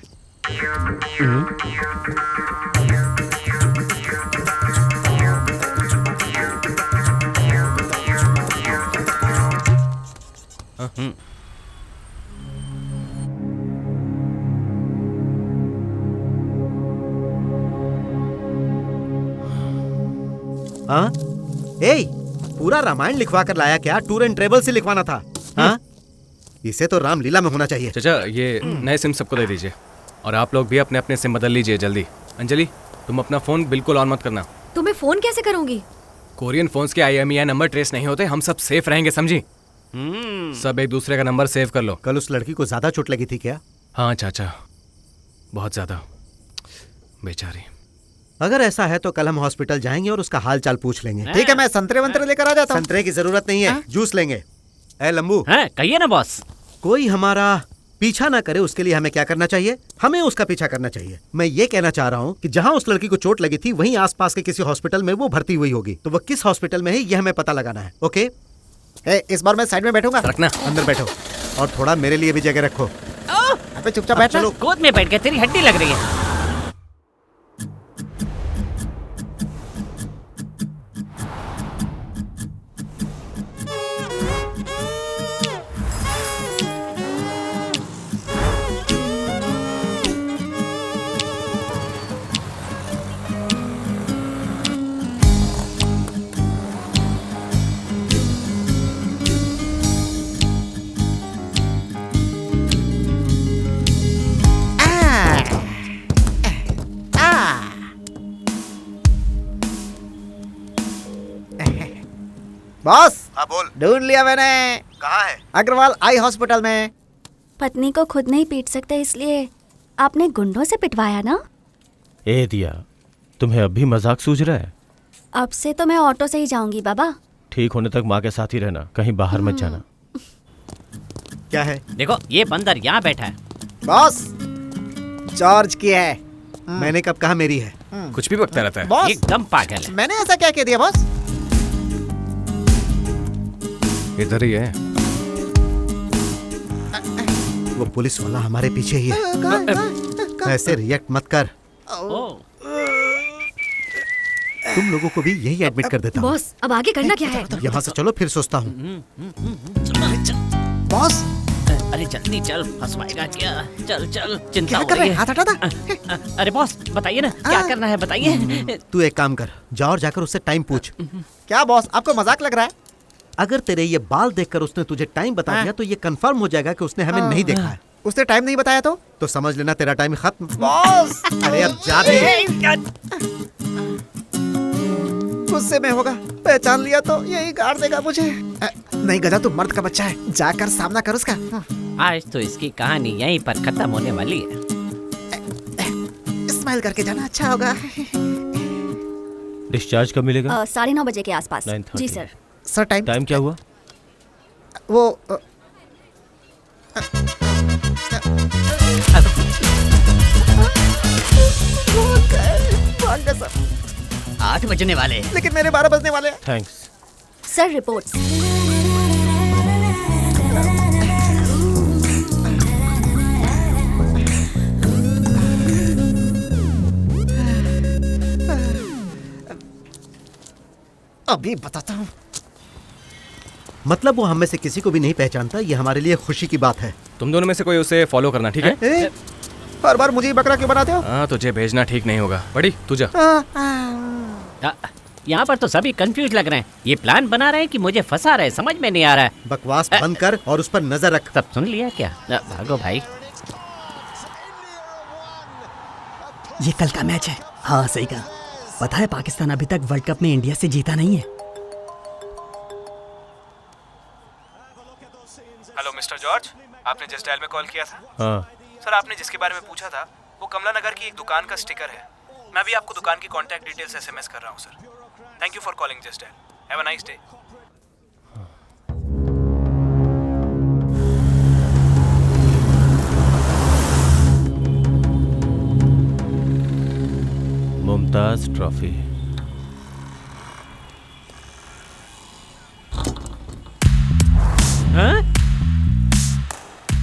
पूरा रामायण लिखवा कर लाया क्या? टूर एंड ट्रेवल से लिखवाना था। हाँ? इसे तो रामलीला में होना चाहिए। चाचा ये नए सिम सबको दे दीजिए और आप लोग भी अपने अपने सिम बदल लीजिए जल्दी। अंजलि तुम अपना फोन बिल्कुल ऑन मत करना। तो मैं फोन कैसे करूंगी? कोरियन फोन्स के IMEI नंबर ट्रेस नहीं होते, हम सब सेफ रहेंगे, समझी? सब एक दूसरे का नंबर सेव कर लो। कल उस लड़की को ज्यादा चोट लगी थी क्या? हाँ चाचा, बहुत ज्यादा, बेचारी। अगर ऐसा है तो कल हम हॉस्पिटल जाएंगे और उसका हाल चाल पूछ लेंगे। ठीक है, मैं संतरे वंतरे लेकर आ जाता हूँ। संतरे की जरूरत नहीं है, जूस लेंगे। लंबू, कहिए ना बॉस। कोई हमारा पीछा ना करे उसके लिए हमें क्या करना चाहिए? हमें उसका पीछा करना चाहिए। मैं ये कहना चाह रहा हूँ कि जहाँ उस लड़की को चोट लगी थी वहीं आसपास के किसी हॉस्पिटल में वो भर्ती हुई होगी, तो वो किस हॉस्पिटल में है ये हमें पता लगाना है। ओके? इस बार मैं साइड में बैठूंगा। रखना। अंदर बैठो और थोड़ा मेरे लिए भी जगह रखो। अबे चुपचाप बैठ। चलो गोद में बैठ के, तेरी हड्डी लग रही है। बॉस, हाँ बोल। ढूंढ लिया मैंने। कहाँ है? अग्रवाल आई हॉस्पिटल में। पत्नी को खुद नहीं पीट सकते इसलिए आपने गुंडों से पिटवाया ना? ए दिया, तुम्हें अब भी मजाक सूझ रहा है? अब से तो मैं ऑटो से ही जाऊंगी बाबा। ठीक होने तक माँ के साथ ही रहना, कहीं बाहर मत जाना। क्या है? देखो ये बंदर यहाँ बैठा है। बॉस, जॉर्ज की है। मैंने कब कहा मेरी है? कुछ भी बकता रहता है। बॉस एकदम पागल है। मैंने ऐसा क्या कह दिया बॉस? इधर ही है। वो पुलिस वाला हमारे पीछे ही है। ऐसे रिएक्ट मत कर। तुम लोगों को भी यही एडमिट कर देता हूँ। बॉस अब आगे करना क्या है? यहाँ से चलो, फिर सोचता हूँ। बॉस अरे जल्दी चल, फंसवाएगा क्या? चल चल, चिंता क्या हो कर रही रहे है। हैं? हाथ हटा था। अरे बॉस बताइए ना क्या करना है, बताइए। तू एक काम कर, जा और जाकर उससे टाइम पूछ। क्या बॉस, आपको मजाक लग रहा है? अगर तेरे ये बाल देखकर उसने तुझे टाइम बता दिया तो ये कंफर्म हो जाएगा कि उसने हमें नहीं देखा है। उसने टाइम नहीं बताया तो समझ लेना तेरा टाइम खत्म। बॉस अरे अब जा भी। गुस्से में होगा, पहचान लिया तो यही गाड़ देगा मुझे। नहीं गधा, तू मर्द का बच्चा है, जाकर सामना कर उसका। आज तो इसकी कहानी यहीं पर खत्म होने वाली है। स्माइल करके जाना अच्छा होगा। डिस्चार्ज कब मिलेगा? 9:30 बजे के आसपास। 9:30। जी सर। सर टाइम क्या हुआ? वो 8 बजने वाले हैं। लेकिन मेरे 12 बजने वाले हैं। Thanks sir. रिपोर्ट्स। अभी बताता हूँ। मतलब वो हम में से किसी को भी नहीं पहचानता, ये हमारे लिए खुशी की बात है। तुम दोनों में से कोई उसे फॉलो करना, ठीक है? हर बार मुझे ही बकरा क्यों बनाते हो? हाँ, तुझे भेजना ठीक नहीं होगा। बड़ी तू जा। यहाँ पर तो सभी कंफ्यूज लग रहे हैं। ये प्लान बना रहे हैं कि मुझे फंसा रहे हैं, समझ में नहीं आ रहा है। बकवास बंद कर और उस पर नजर रख। सब सुन लिया क्या? भागो भाई। ये कल का मैच है। हाँ सही कहा। पता है पाकिस्तान अभी तक वर्ल्ड कप में इंडिया से जीता नहीं है। हेलो मिस्टर जॉर्ज, आपने जिस डायल में कॉल किया था? हाँ सर, आपने जिसके बारे में पूछा था वो कमला नगर की एक दुकान का स्टिकर है। मैं भी आपको दुकान की कांटेक्ट डिटेल्स एसएमएस कर रहा हूँ sir. Thank you for calling Just Dial. Have a nice day. Mumtaz trophy.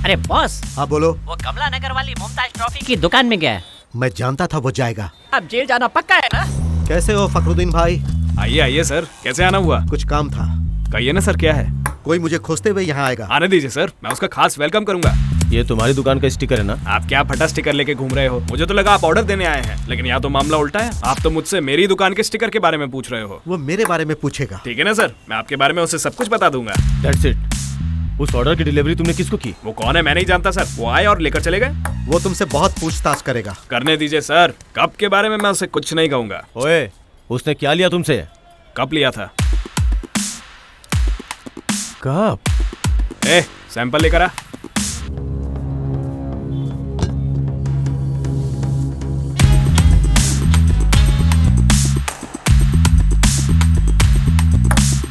अरे बॉस। हाँ बोलो। वो कमला नगर वाली मुमताज ट्रॉफी की दुकान में गया है। मैं जानता था वो जाएगा। अब जेल जाना पक्का है ना? कैसे हो फखरुद्दीन भाई? आइए आइए सर, कैसे आना हुआ? कुछ काम था। कहिए ना सर, क्या है? कोई मुझे खोजते हुए यहाँ आएगा। आने दीजिए सर, मैं उसका खास वेलकम करूंगा। ये तुम्हारी दुकान का स्टिकर है ना? आप क्या फटा स्टिकर लेके घूम रहे हो? मुझे तो लगा आप ऑर्डर देने आए हैं, लेकिन यहाँ तो मामला उल्टा है। आप तो मुझसे मेरी दुकान के स्टिकर के बारे में पूछ रहे हो। वो मेरे बारे में पूछेगा। ठीक है ना सर, मैं आपके बारे में उसे सब कुछ बता दूंगा। That's it. उस ऑर्डर की डिलीवरी तुमने किसको की? वो कौन है मैं नहीं जानता सर। वो आए और लेकर चले गए। वो तुमसे बहुत पूछताछ करेगा। करने दीजिए सर, कप के बारे में मैं उसे कुछ नहीं कहूंगा। ओए, उसने क्या लिया तुमसे? कप लिया था। कप? सैंपल लेकर आ।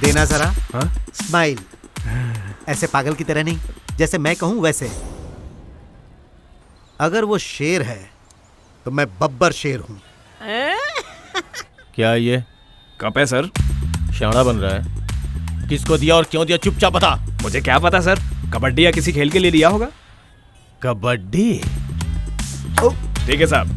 देना जरा। हाँ? स्माइल। ऐसे पागल की तरह नहीं, जैसे मैं कहूं वैसे। अगर वो शेर है तो मैं बब्बर शेर हूं। क्या ये कप है सर? शाना बन रहा है। किसको दिया और क्यों दिया, चुपचाप बता। मुझे क्या पता सर, कबड्डी या किसी खेल के लिए लिया होगा। कबड्डी? ठीक है साहब।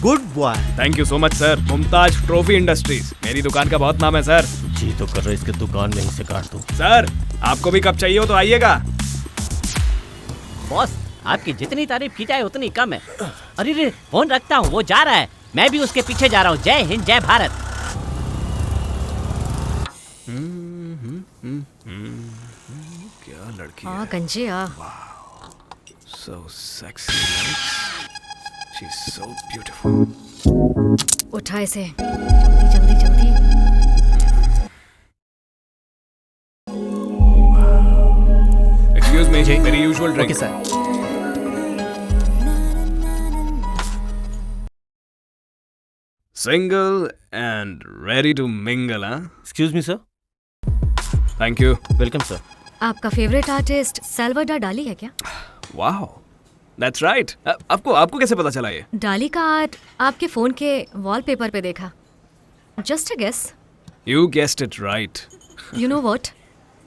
Good boy. Thank you so much sir. Mumtaz trophy industries मेरी दुकान का बहुत नाम है सर। जी तो कर रहे, इसके दुकान में ही से काट दूं। सर, आपको भी कप चाहिए हो तो आइएगा। बॉस, आपकी जितनी तारीफ की जाए उतनी कम है। अरे रे, फोन रखता हूँ, वो जा रहा है, मैं भी उसके पीछे जा रहा हूँ। जय हिंद, जय भारत। क्या लड़की है। गंजे आ। So sexy, she's so beautiful. उठा इसे, जल्दी जल्दी जल्दी। Excuse me, very usual drink. Okay, sir. Single and ready to mingle, huh? Excuse me, sir. Thank you. Welcome, sir. आपका फेवरेट आर्टिस्ट सैल्वाडोर डाली है क्या? Wow, that's right. आपको कैसे पता चला ये? डाली का आर्ट आपके फोन के वॉलपेपर पे देखा। Just a guess. You guessed it right. You know what,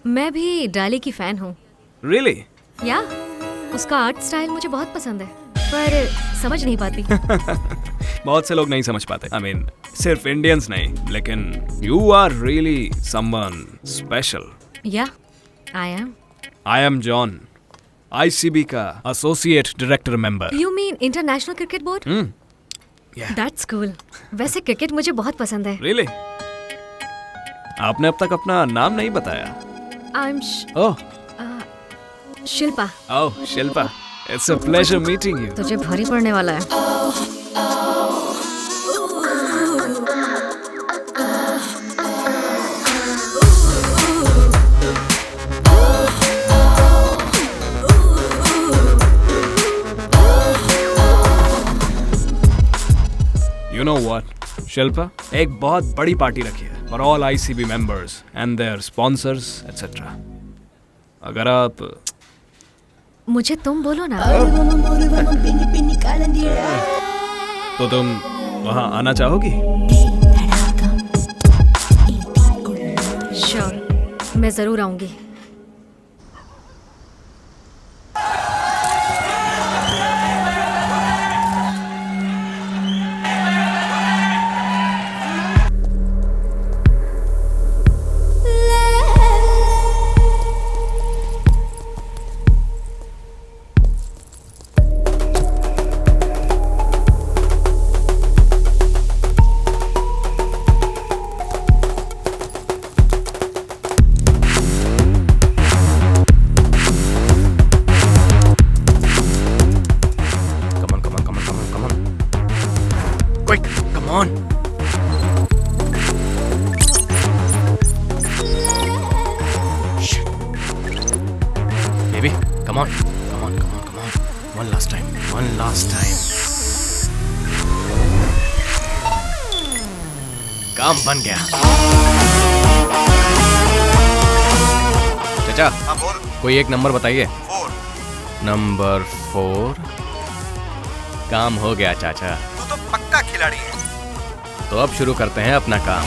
मैं भी डाली की फैन हूँ। रियली? या उसका आर्ट स्टाइल मुझे बहुत पसंद है, पर समझ नहीं पाती। बहुत से लोग नहीं समझ पाते। I mean, सिर्फ इंडियंस नहीं, लेकिन you are really someone special. या आई एम जॉन, ICB का associate director member. You mean international cricket board? That's cool. वैसे क्रिकेट मुझे बहुत पसंद है। रियली? आपने अब तक अपना नाम नहीं बताया। I am Shilpa. Oh Shilpa, it's a pleasure meeting you. तुझे भारी पड़ने वाला है। You know what, शिल्पा, एक बहुत बड़ी पार्टी रखी है for all ICB members and their sponsors etc. अगर आप मुझे तुम बोलो ना। तो तुम वहाँ आना चाहोगी? श्योर, मैं जरूर आऊंगी। काम बन गया। चाचा, कोई एक नंबर बताइए। नंबर 4। काम हो गया चाचा। तू तो पक्का खिलाड़ी है। तो अब शुरू करते हैं अपना काम।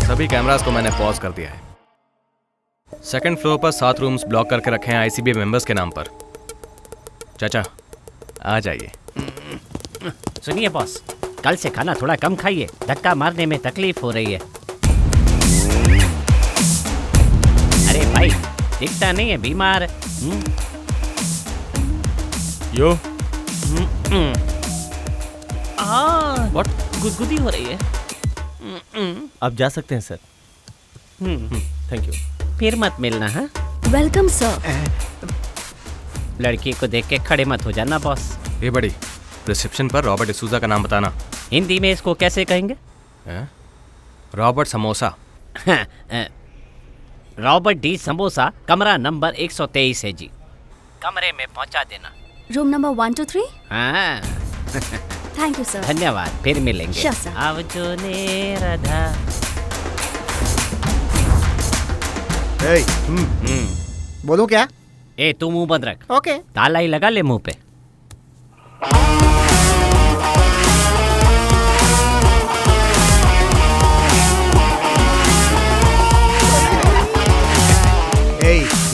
सभी कैमरास को मैंने पॉज कर दिया है। सेकंड फ्लोर पर 7 रूम्स ब्लॉक करके रखे हैं ICB मेंबर्स के नाम पर। चाचा आ जाइए। सुनिए बॉस, कल से खाना थोड़ा कम खाइए, धक्का मारने में तकलीफ हो रही है। अरे भाई, दिखता नहीं है, बीमार। Yo what? गुदगुदी हो रही है। आप जा सकते हैं सर। Thank you. फिर मत मिलना। हाँ, वेलकम सर। लड़की को देख के खड़े मत हो जाना बॉस। ये बड़ी रिसेप्शन पर रॉबर्ट डिसूजा का नाम बताना। हिंदी में इसको कैसे कहेंगे? Robert samosa. Robert D samosa, कमरा नंबर 123 है जी। कमरे में पहुंचा देना। Room number 1 to 3। हाँ। Thank you sir. धन्यवाद, फिर मिलेंगे। Sure, sir. अब जो ने राधा। बोलूं क्या? ए तू मुंह बंद रख। ओके। ताला ही लगा ले मुंह पे।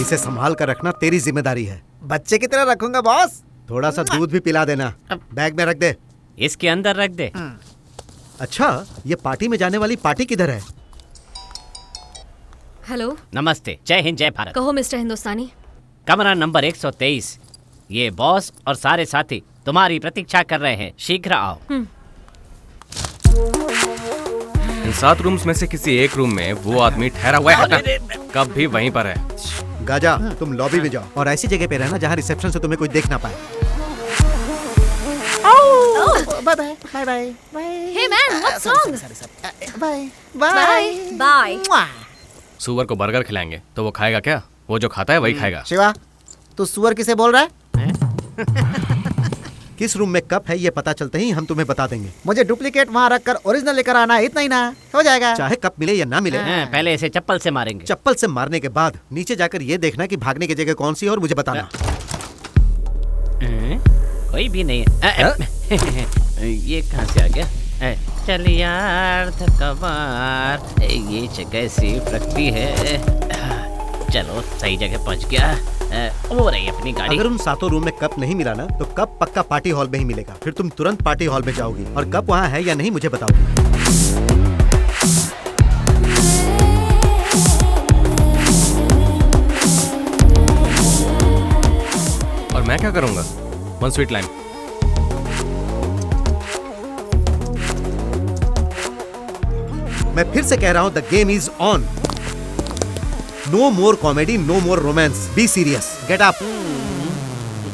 इसे संभाल कर रखना तेरी जिम्मेदारी है। बच्चे की तरह रखूंगा बॉस। थोड़ा सा दूध भी पिला देना। बैग में रख दे। इसके अंदर रख दे। अच्छा, ये पार्टी में जाने वाली पार्टी किधर है? हेलो। नमस्ते, जय हिंद जय भारत। कहो मिस्टर हिंदुस्तानी। कमरा नंबर 123। ये बॉस और सारे साथी तुम्हारी प्रतीक्षा कर रहे हैं, शीघ्र आओ। इन 7 रूम्स में से किसी एक रूम में वो आदमी ठहरा हुआ है। कब भी वहीं पर है। गाजा, तुम लॉबी में जाओ और ऐसी जगह पे रहना जहाँ रिसेप्शन से तुम्हें कोई देख ना पाए। Bye bye bye bye bye. Hey man, what's wrong? Bye bye bye. सुअर को बर्गर खिलाएंगे तो वो खाएगा क्या? वो जो खाता है वही खाएगा। शिवा, तू सुअर किसे बोल रहा है? किस रूम में कप है ये पता चलते ही हम तुम्हें बता देंगे। मुझे डुप्लीकेट वहाँ रखकर ओरिजिनल लेकर आना, इतना ही ना हो जाएगा। चाहे कप मिले या ना मिले, पहले इसे चप्पल से मारेंगे। चप्पल से मारने के बाद नीचे जाकर ये देखना कि भागने की जगह कौन सी है और मुझे बताना। कोई भी नहीं है। ये कहाँ से आ गया? चल यार थकवार, ये जगह सेफ रखती है। चलो सही जगह पहुँच गया। वो रही अपनी गाड़ी। अगर उन 7 रूम में कप नहीं मिला ना तो कप पक्का पार्टी हॉल में ही मिलेगा। फिर तुम तुरंत पार्टी हॉल में जाओगी और कप वहाँ है या नहीं मुझे बताओगी। और मैं क्या करूंगा? 1 स्वीट लाइम। मैं फिर से कह रहा हूँ, the game is on. No more comedy, no more romance, be serious, get up.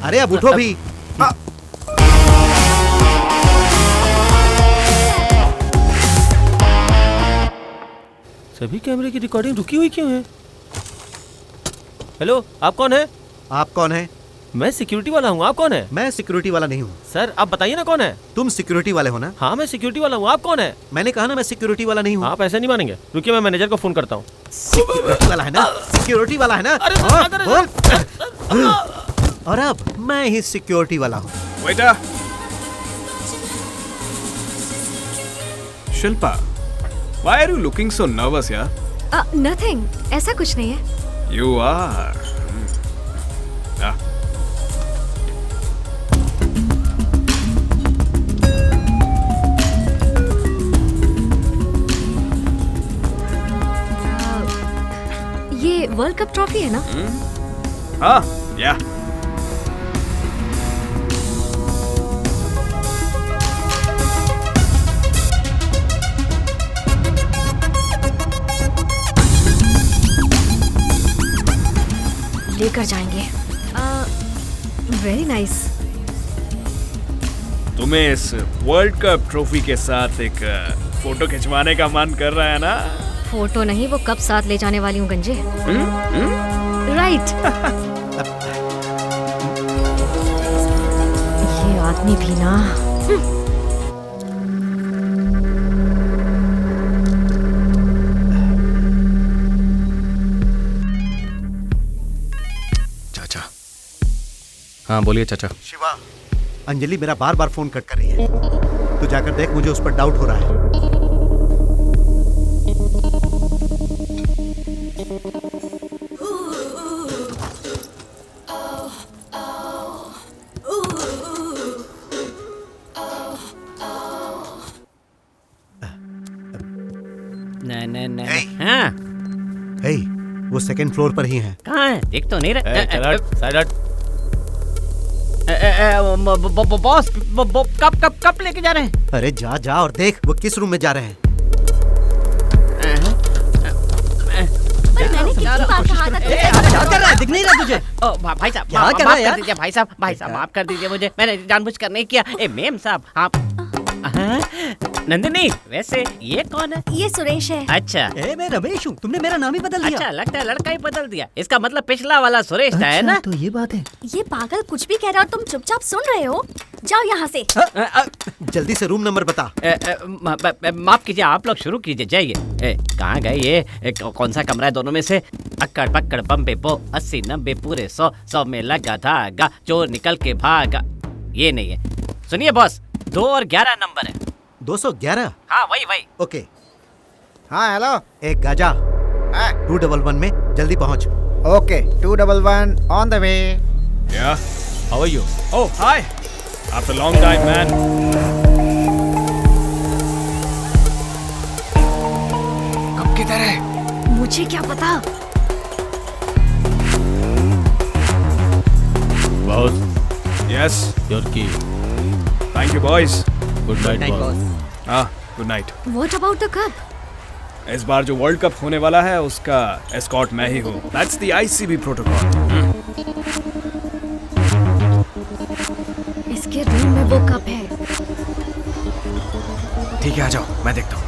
अरे अब उठो भी। सभी कैमरे की रिकॉर्डिंग रुकी हुई क्यों है? हेलो, आप कौन है? आप कौन है? मैं सिक्योरिटी वाला हूँ। आप कौन है? मैं सिक्योरिटी वाला नहीं हूँ। सर आप बताइए ना कौन है? तुम सिक्योरिटी वाले हो ना? हाँ मैं सिक्योरिटी वाला हूँ। आप कौन है? मैंने कहा ना मैं सिक्योरिटी वाला नहीं हूँ। आप ऐसे नहीं मानेंगे, रुकिए मैं मैनेजर को फोन करता हूँ। सिक्योरिटी वाला है ना? सिक्योरिटी वाला है ना? और अब मैं ही सिक्योरिटी वाला हूँ। बेटा Shilpa, why are you looking so nervous यार? नथिंग, ऐसा कुछ नहीं है। You are. ये वर्ल्ड कप ट्रॉफी है ना? हाँ, या। लेकर जाएंगे। Very nice. तुम्हें इस वर्ल्ड कप ट्रॉफी के साथ एक फोटो खिंचवाने का मन कर रहा है ना? फोटो नहीं, वो कप साथ ले जाने वाली हूँ गंजे। राइट। ये आदमी भी ना। चाचा। हाँ बोलिए चाचा। शिवा, अंजलि मेरा बार बार फोन कट कर रही है। तू जाकर देख, मुझे उस पर डाउट हो रहा है। हाँ हे, वो सेकंड फ्लोर पर ही है। कहाँ है? देख तो नहीं रहा। बॉस कब लेके जा रहे हैं? अरे जा जा और देख वो किस रूम में जा रहे हैं। क्या कर रहा है? दिख नहीं रहा तुझे? भाई साहब क्या कर रहा है यार? भाई साहब माफ कर दीजिए मुझे, मैंने जानबूझकर नहीं किया। मेम साहब आप नंदिनी, वैसे ये कौन है? ये सुरेश है। अच्छा। मैं रमेश हूँ, तुमने मेरा नाम ही बदल दिया। अच्छा, लगता है लड़का ही बदल दिया। इसका मतलब पिछला वाला सुरेश था, है ना? तो ये बात है। ये पागल कुछ भी कह रहा है और तुम चुपचाप सुन रहे हो। जाओ यहाँ से। जल्दी से रूम नंबर बता। माफ कीजिए, आप लोग शुरू कीजिए, जाइए। कहाँ गए ये? कौन सा कमरा है दोनों में से? अक्कड़ पक्कड़ बम्बे बो 80 90 पूरे 100 में लगा धागा, चोर निकल के भागा। ये नहीं है। सुनिए बॉस, 2 और 11 नंबर है। 211? हाँ वही। ओके। हाँ हेलो। एक गाजा 211 में जल्दी पहुंच। Okay 211 on the way. Yeah. How are you? Oh, hi. After a long time, man. कब किधर है? मुझे क्या पता। Boss. Yes. Your key. Thank you, boys. Good night, boss. Good night. What about the cup? इस बार जो world cup होने वाला है उसका एस्कॉर्ट मैं ही हूँ। That's the ICB protocol. इसके रूम में वो कप है। ठीक है, आ जाओ, मैं देखता हूँ।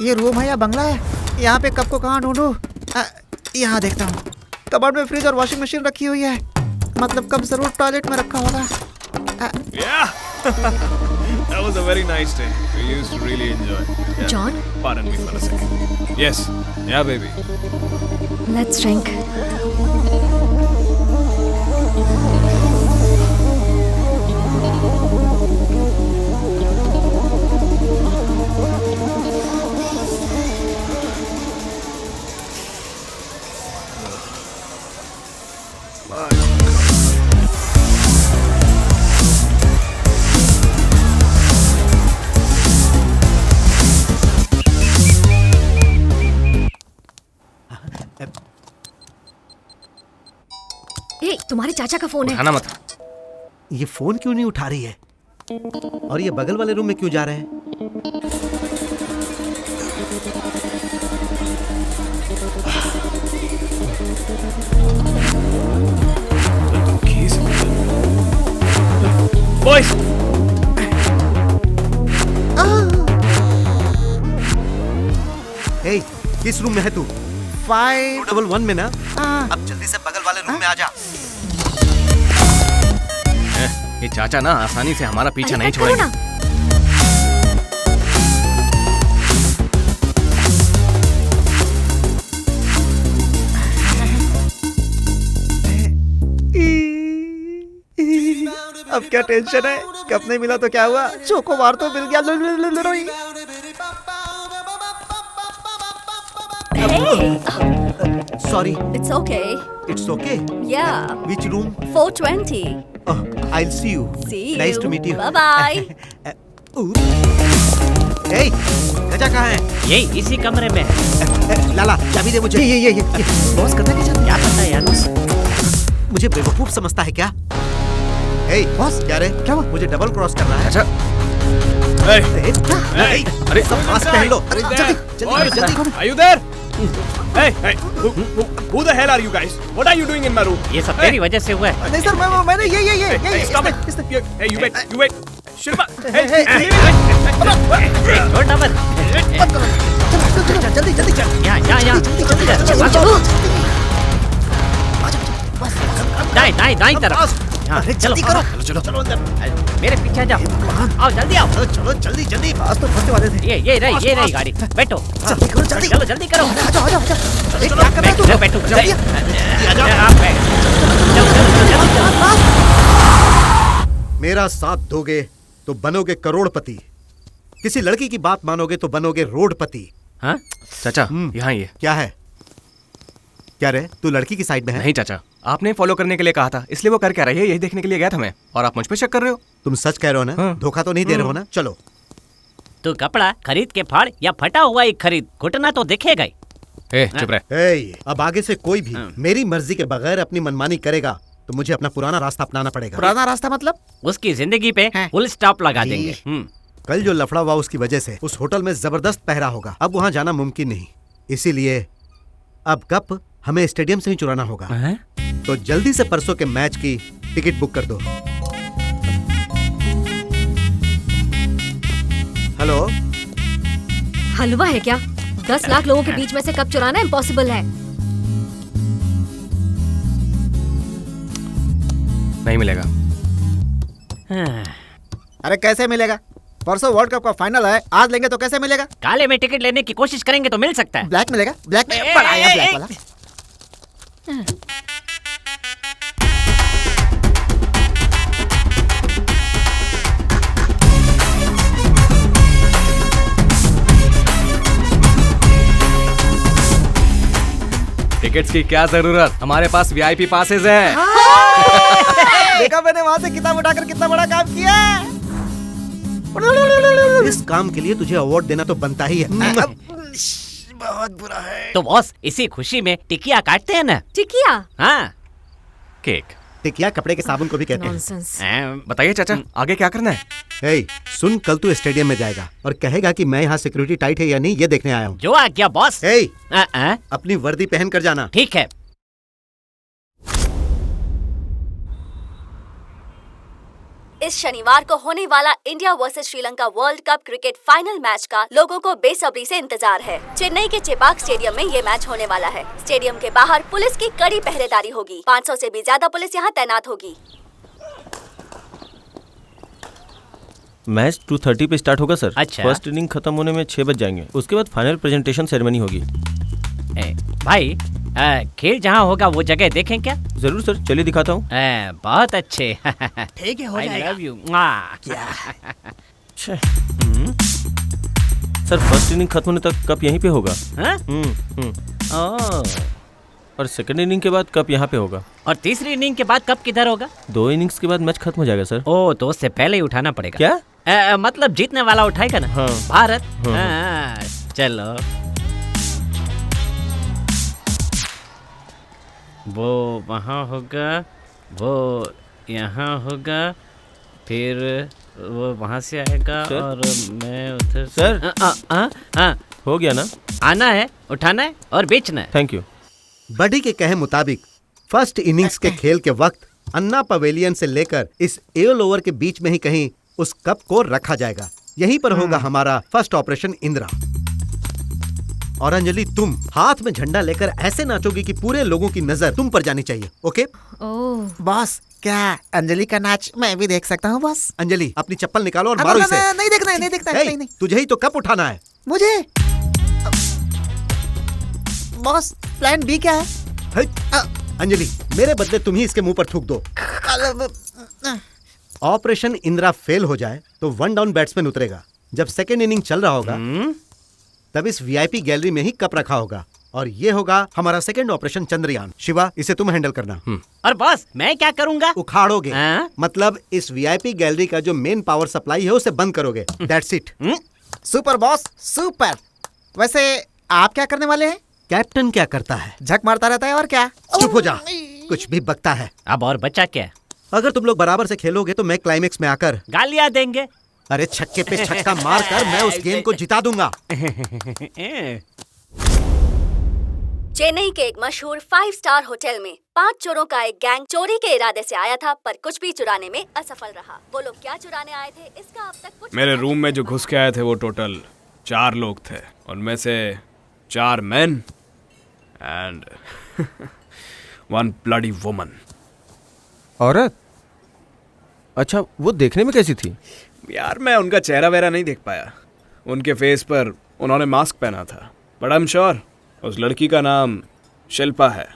ये रूम है या बंगला है? यहाँ पे कप को कहाँ ढूंढूं? यहाँ देखता हूँ। कबाड़ में फ्रिज और वॉशिंग मशीन रखी हुई है, मतलब कब जरूर टॉयलेट में रखा होगा। Yeah. That was a very nice day. We used to really enjoy. Yeah. John? Pardon me for a second. Yes. Yeah, baby. Let's drink. हे, तुम्हारे चाचा का फोन है। उठाना मत। ये फोन क्यों नहीं उठा रही है? और ये बगल वाले रूम में क्यों जा रहे हैं? Boys. हे, किस रूम में है तू? 511 में ना? अब जल्दी से बगल वाले रूम में आ जा। ये चाचा ना आसानी से हमारा पीछा नहीं छोड़ेंगे। अब क्या टेंशन है? कप नहीं मिला तो क्या हुआ? चोको बार तो मिल गया। Sorry. It's okay. It's okay. Yeah. Which room? 420. I'll see you. See you. Nice to meet you. Bye-bye. Hey, गजा कहाँ है? यही इसी कमरे में है। लाला चाबी दे मुझे। ये बॉस करता क्या? क्या पता है यार बॉस? मुझे बेवकूफ समझता है क्या? Hey, बॉस क्या रे? क्या हुआ? मुझे डबल क्रॉस कर रहा है। अच्छा। अरे सब मास्क पहन लो। अरे जल्दी। Are you there? Hey, who the hell are you guys? What are you doing in my room? ये सब तेरी वजह से हुआ है। नहीं सर, मैंने ये Stop it. Hey, you wait. Shilpa. Hey. छोड़ मत। जल्दी चल। यहाँ। दाएं तरफ। अरे जल्दी करो। चलो अंदर। मेरे पीछे जाओ। आओ जल्दी आओ। चलो जल्दी। आज तो फंसने वाले थे। ये रही गाड़ी। बैठो। जल्दी करो। आजा। क्या कर रहा है तू? बैठो। मेरा साथ दोगे तो बनोगे करोड़पति, किसी लड़की की बात मानोगे तो बनोगे रोडपति। हाँ? चाचा यहाँ ये क्या है? क्या रे, तू लड़की की साइड में है? नहीं चाचा, आपने फॉलो करने के लिए कहा था, इसलिए वो कर क्या रही है यही देखने के लिए गया था मैं। और आप मुझ पे शक कर रहे हो? तुम सच कह रहे हो ना? हाँ। धोखा तो नहीं दे रहे हो ना? चलो। तू कपड़ा खरीद के फाड़ या फटा हुआ ही खरीद, घुटना तो दिखेगा ही। चुप रहे। अब आगे से कोई भी मेरी मर्जी के बगैर अपनी मनमानी करेगा तो मुझे अपना पुराना रास्ता अपनाना पड़ेगा। पुराना रास्ता मतलब? उसकी जिंदगी पे फुल स्टॉप लगा देंगे। कल जो लफड़ा हुआ उसकी वजह से उस होटल में जबरदस्त पहरा होगा। अब वहाँ जाना मुमकिन नहीं, इसीलिए अब कप हमें स्टेडियम से ही चुराना होगा। तो जल्दी से परसों के मैच की टिकट बुक कर दो। हेलो, हलवा है क्या? 10 लाख लोगों के बीच में से कप चुराना इम्पॉसिबल है। नहीं मिलेगा। अरे कैसे मिलेगा? परसों वर्ल्ड कप का फाइनल है, आज लेंगे तो कैसे मिलेगा? काले में टिकट लेने की कोशिश करेंगे तो मिल सकता है। ब्लैक मिलेगा? ब्लैक में पढ़ाया ब्लैक वाला। टिकट्स की क्या जरूरत, हमारे पास वीआईपी पासेस हैं। देखा मैंने वहाँ से किताब उठाकर कितना बड़ा काम किया। इस काम के लिए तुझे अवार्ड देना तो बनता ही है। बहुत बुरा है। तो बॉस इसी खुशी में टिकिया काटते हैं ना? टिकिया? हाँ। केक। टिकिया कपड़े के साबुन को भी कहते हैं। बताइए चाचा, आगे क्या करना है? हे, सुन, कल तू स्टेडियम में जाएगा और कहेगा कि मैं यहाँ सिक्योरिटी टाइट है या नहीं ये देखने आया हूँ। जो आ गया बॉस। हे, अपनी वर्दी पहन कर जाना। ठीक है। इस शनिवार को होने वाला India versus Sri Lanka world cup cricket final match का लोगों को बेसब्री से इंतजार है। चेन्नई के चेपाक स्टेडियम में ये मैच होने वाला है। स्टेडियम के बाहर पुलिस की कड़ी पहरेदारी होगी। 500 से भी ज्यादा पुलिस यहाँ तैनात होगी। मैच 2:30 पे स्टार्ट होगा सर। अच्छा। फर्स्ट इनिंग खत्म होने में 6 बज जाएंगे। उसके बाद फाइनल प्रेजेंटेशन सेरेमनी होगी। भाई खेल जहाँ होगा वो जगह देखें क्या? जरूर सर, चलिए दिखाता हूँ। बहुत अच्छे। ठीक है, हो I जाएगा। love you। Sir first inning खत्म होने तक कप यहीं पे होगा। और सेकंड इनिंग के बाद कप यहाँ पे होगा। और तीसरी इनिंग के बाद कप किधर होगा? 2 इनिंग्स के बाद मैच खत्म हो जाएगा सर। ओ, तो उससे पहले ही उठाना पड़ेगा क्या? मतलब जीतने वाला उठाएगा ना। हाँ। भारत। हाँ। चलो वो वहाँ होगा, वो यहाँ होगा, फिर वो वहाँ से आएगा सर? और मैं उधर सर? हाँ हो गया ना? आना है, उठाना है और बेचना है। Thank you. बडी के कहे मुताबिक फर्स्ट इनिंग्स के खेल के वक्त अन्ना पवेलियन से लेकर इस एल ओवर के बीच में ही कहीं उस कप को रखा जाएगा। यहीं पर होगा हमारा फर्स्ट ऑपरेशन इंदिरा। और अंजलि, तुम हाथ में झंडा लेकर ऐसे नाचोगी कि पूरे लोगों की नजर तुम पर जानी चाहिए। ओके? बॉस, क्या अंजलि का नाच मैं भी देख सकता हूँ बॉस? अंजलि, अपनी चप्पल निकालो और मारो इसे। नहीं देखना है, नहीं देखना है। नहीं, तुझे ही तो कप उठाना है। मुझे बॉस, प्लान बी क्या है? अंजलि, मेरे बदले तुम ही इसके मुंह पर थूक दो। ऑपरेशन इंदिरा फेल हो जाए तो 1 डाउन बैट्समैन उतरेगा। जब सेकेंड इनिंग चल रहा होगा तब इस वीआईपी गैलरी में ही कप रखा होगा और ये होगा हमारा सेकेंड ऑपरेशन चंद्रयान। शिवा, इसे तुम हैंडल करना। और बॉस, मैं क्या करूंगा? उखाड़ोगे। मतलब इस वीआईपी गैलरी का जो मेन पावर सप्लाई है उसे बंद करोगे। That's it. Super boss, super. वैसे आप क्या करने वाले हैं? कैप्टन क्या करता है? झक मारता रहता है और क्या? चुप हो जा, कुछ भी बकता है। अब और बचा क्या? अगर तुम लोग बराबर से खेलोगे तो मैं क्लाइमेक्स में आकर गालियां देंगे। अरे छक्के पे छक्का मारकर मैं उस गेम को जिता दूंगा। चेन्नई के एक मशहूर 5 स्टार होटल में 5 चोरों का एक गैंग चोरी के इरादे से आया था, पर कुछ भी चुराने में असफल रहा। वो लोग क्या चुराने आए थे इसका अब तक कुछ मेरे रूम में जो घुस के आए थे वो टोटल 4 लोग थे। उनमें से 4 मेन एंड 1 ब्लडी वुमन। औरत? अच्छा, वो देखने में कैसी थी? यार मैं उनका चेहरा वेरा नहीं देख पाया। उनके फेस पर उन्होंने मास्क पहना था, बट आई एम श्योर उस लड़की का नाम शिल्पा है।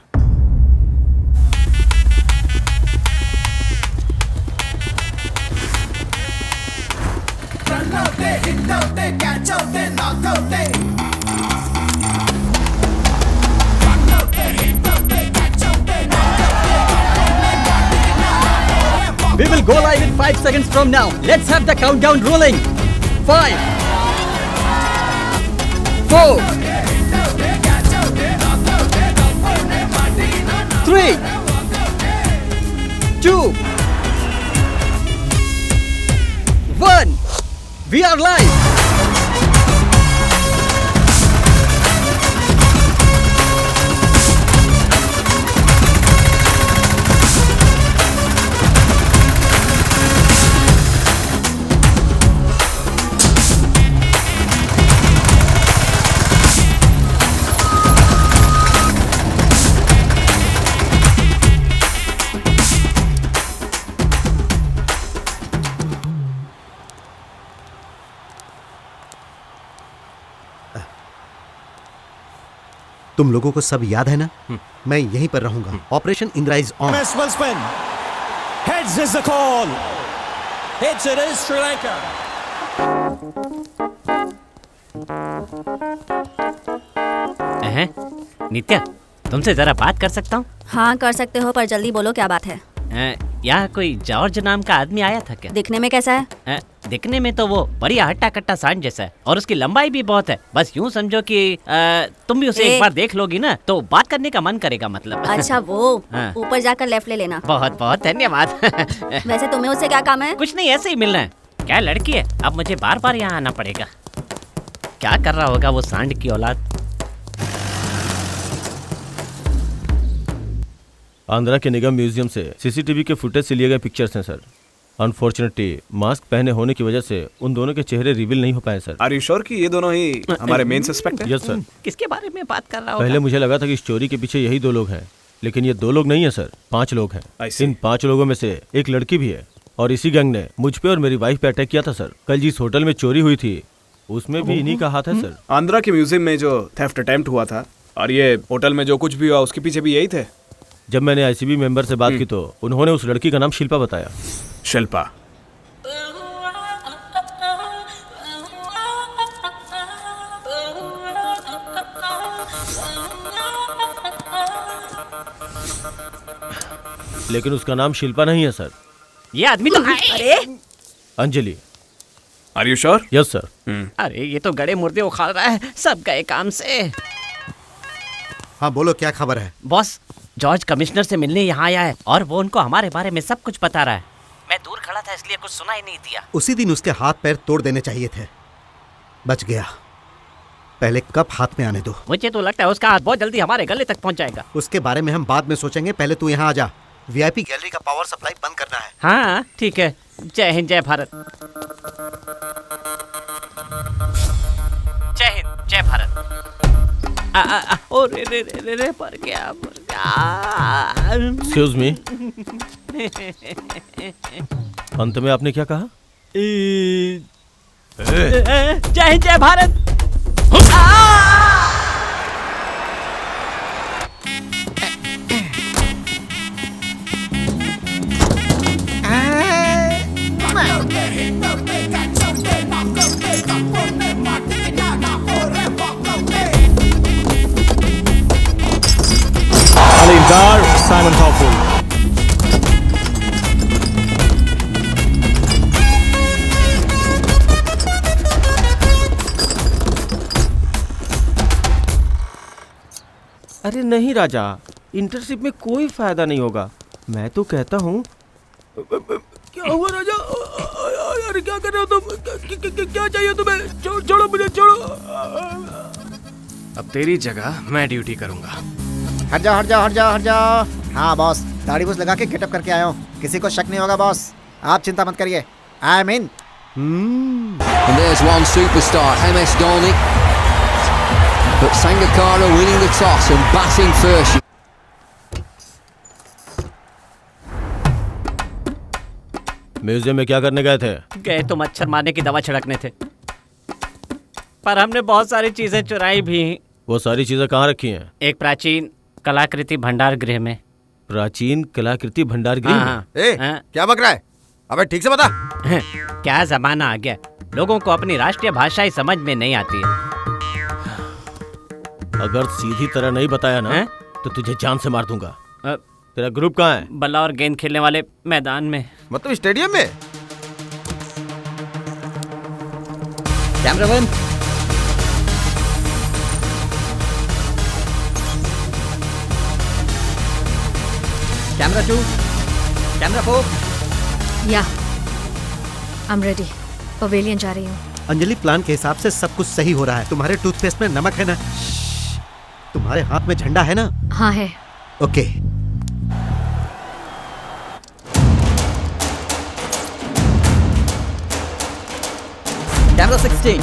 We will go live in 5 seconds from now. Let's have the countdown rolling. 5, 4, 3, 2, 1. We are live. तुम लोगों को सब याद है ना? मैं यहीं पर रहूंगा। Operation Indira is on. Miss will spin. Heads is the call. Heads it is Sri Lanka. नित्या, तुमसे जरा बात कर सकता हूँ? हाँ कर सकते हो, पर जल्दी बोलो क्या बात है। यहाँ कोई जॉर्ज नाम का आदमी आया था क्या? दिखने में कैसा है? दिखने में तो वो बढ़िया हट्टा कट्टा सांड जैसा है और उसकी लंबाई भी बहुत है। बस यूं समझो कि तुम भी उसे एक बार देख लोगी ना तो बात करने का मन करेगा मतलब। अच्छा वो ऊपर जाकर लेफ्ट ले लेना। बहुत बहुत धन्यवाद। वैसे तुम्हें उससे क्या काम है? कुछ नहीं, ऐसे ही मिलना है। क्या लड़की है, अब मुझे बार बार यहाँ आना पड़ेगा। क्या कर रहा होगा वो सांड की औलाद। आंध्रा के निगम म्यूजियम से सीसीटीवी के फुटेज से लिए गए पिक्चर्स हैं सर। अनफॉर्चुनेटली मास्क पहने होने की वजह से उन दोनों के चेहरे रिवील नहीं हो पाए सर। आर यू श्योर कि ये दोनों ही हमारे मेन सस्पेक्ट हैं? Yes sir. किसके बारे में बात कर रहा हो? पहले मुझे लगा था कि इस चोरी के पीछे यही 2 लोग हैं, लेकिन ये 2 लोग नहीं है सर, 5 लोग हैं। इन 5 लोगों में से एक लड़की भी है और इसी गैंग ने मुझ पे और मेरी वाइफ पे अटैक किया था सर। कल जिस होटल में चोरी हुई थी उसमें भी इन्हीं का हाथ है सर। आंध्रा के म्यूजियम में जो थेफ्ट अटेम्प्ट हुआ था और ये होटल में जो कुछ भी हुआ उसके पीछे भी यही थे। जब मैंने आईसीबी मेंबर से बात की तो उन्होंने उस लड़की का नाम शिल्पा बताया। शिल्पा? लेकिन उसका नाम शिल्पा नहीं है सर। ये आदमी तो अरे Anjali. Are you sure? Yes sir. अरे ये तो गड़े मुर्दे उखाड़ रहा है, सब गए काम से। हाँ बोलो, क्या खबर है? बॉस, जॉर्ज कमिश्नर से मिलने यहाँ आया है और वो उनको हमारे बारे में सब कुछ बता रहा है। मैं दूर खड़ा था इसलिए कुछ सुना ही नहीं दिया। उसी दिन उसके हाथ पैर तोड़ देने चाहिए थे, बच गया। पहले कप हाथ में आने दो। मुझे तो लगता है उसका हाथ बहुत जल्दी हमारे गले तक पहुँच जाएगा। उसके बारे में हम बाद में सोचेंगे, पहले तू यहाँ आ जा। वीआईपी गैलरी का पावर सप्लाई बंद करना है। हाँ ठीक है। जय हिंद, जय भारत। जय हिंद, जय भारत। ओ रे रे रे रे पर गया। एक्सक्यूज मी, अंत में आपने क्या कहा? जय हिंद, जय Bharat. Ali Dar, Simon Cowell. अरे नहीं राजा, इंटर्नशिप में कोई फायदा नहीं होगा। मैं तो कहता हूँ। क्या हुआ राजा? अरे क्या कर रहे हो तुम? क्या चाहिए तुम्हें? छोड़ो मुझे, छोड़ो। अब तेरी जगह मैं ड्यूटी करूंगा। हट जाओ, हट जाओ, हट जाओ, हट जाओ। हाँ बॉस, दाढ़ी बूस लगा के गेटअप करके आया हूँ। किसी को शक नहीं होगा बॉस, आप चिंता मत करिए। I am in. And there's one superstar, MS Dhoni. But Sangakkara winning the toss and batting first. Museum में क्या करने गए थे? गए तो मच्छर मारने की दवा छिड़कने थे, पर हमने बहुत सारी चीजें चुराई भी। वो सारी चीजें कहाँ रखी हैं? एक प्राचीन कलाकृति भंडार गृह में। प्राचीन कलाकृति भंडार गृह में? क्या बक रहा है? अबे ठीक से बता। क्या जमाना आ गया, लोगों को अपनी राष्ट्रीय भाषा ही समझ में नहीं आती है। अगर सीधी तरह नहीं बताया ना तो तुझे जान से मार दूंगा। तेरा ग्रुप कहाँ है? बल्ला और गेंद खेलने वाले मैदान में। मतलब स्टेडियम में? Cameraman, camera 2, camera 4। या आई एम रेडी। पवेलियन जा रही हूँ। अंजलि, प्लान के हिसाब से सब कुछ सही हो रहा है। तुम्हारे टूथपेस्ट में नमक है ना? तुम्हारे हाथ में झंडा है ना? हाँ है। ओके। Camera 16,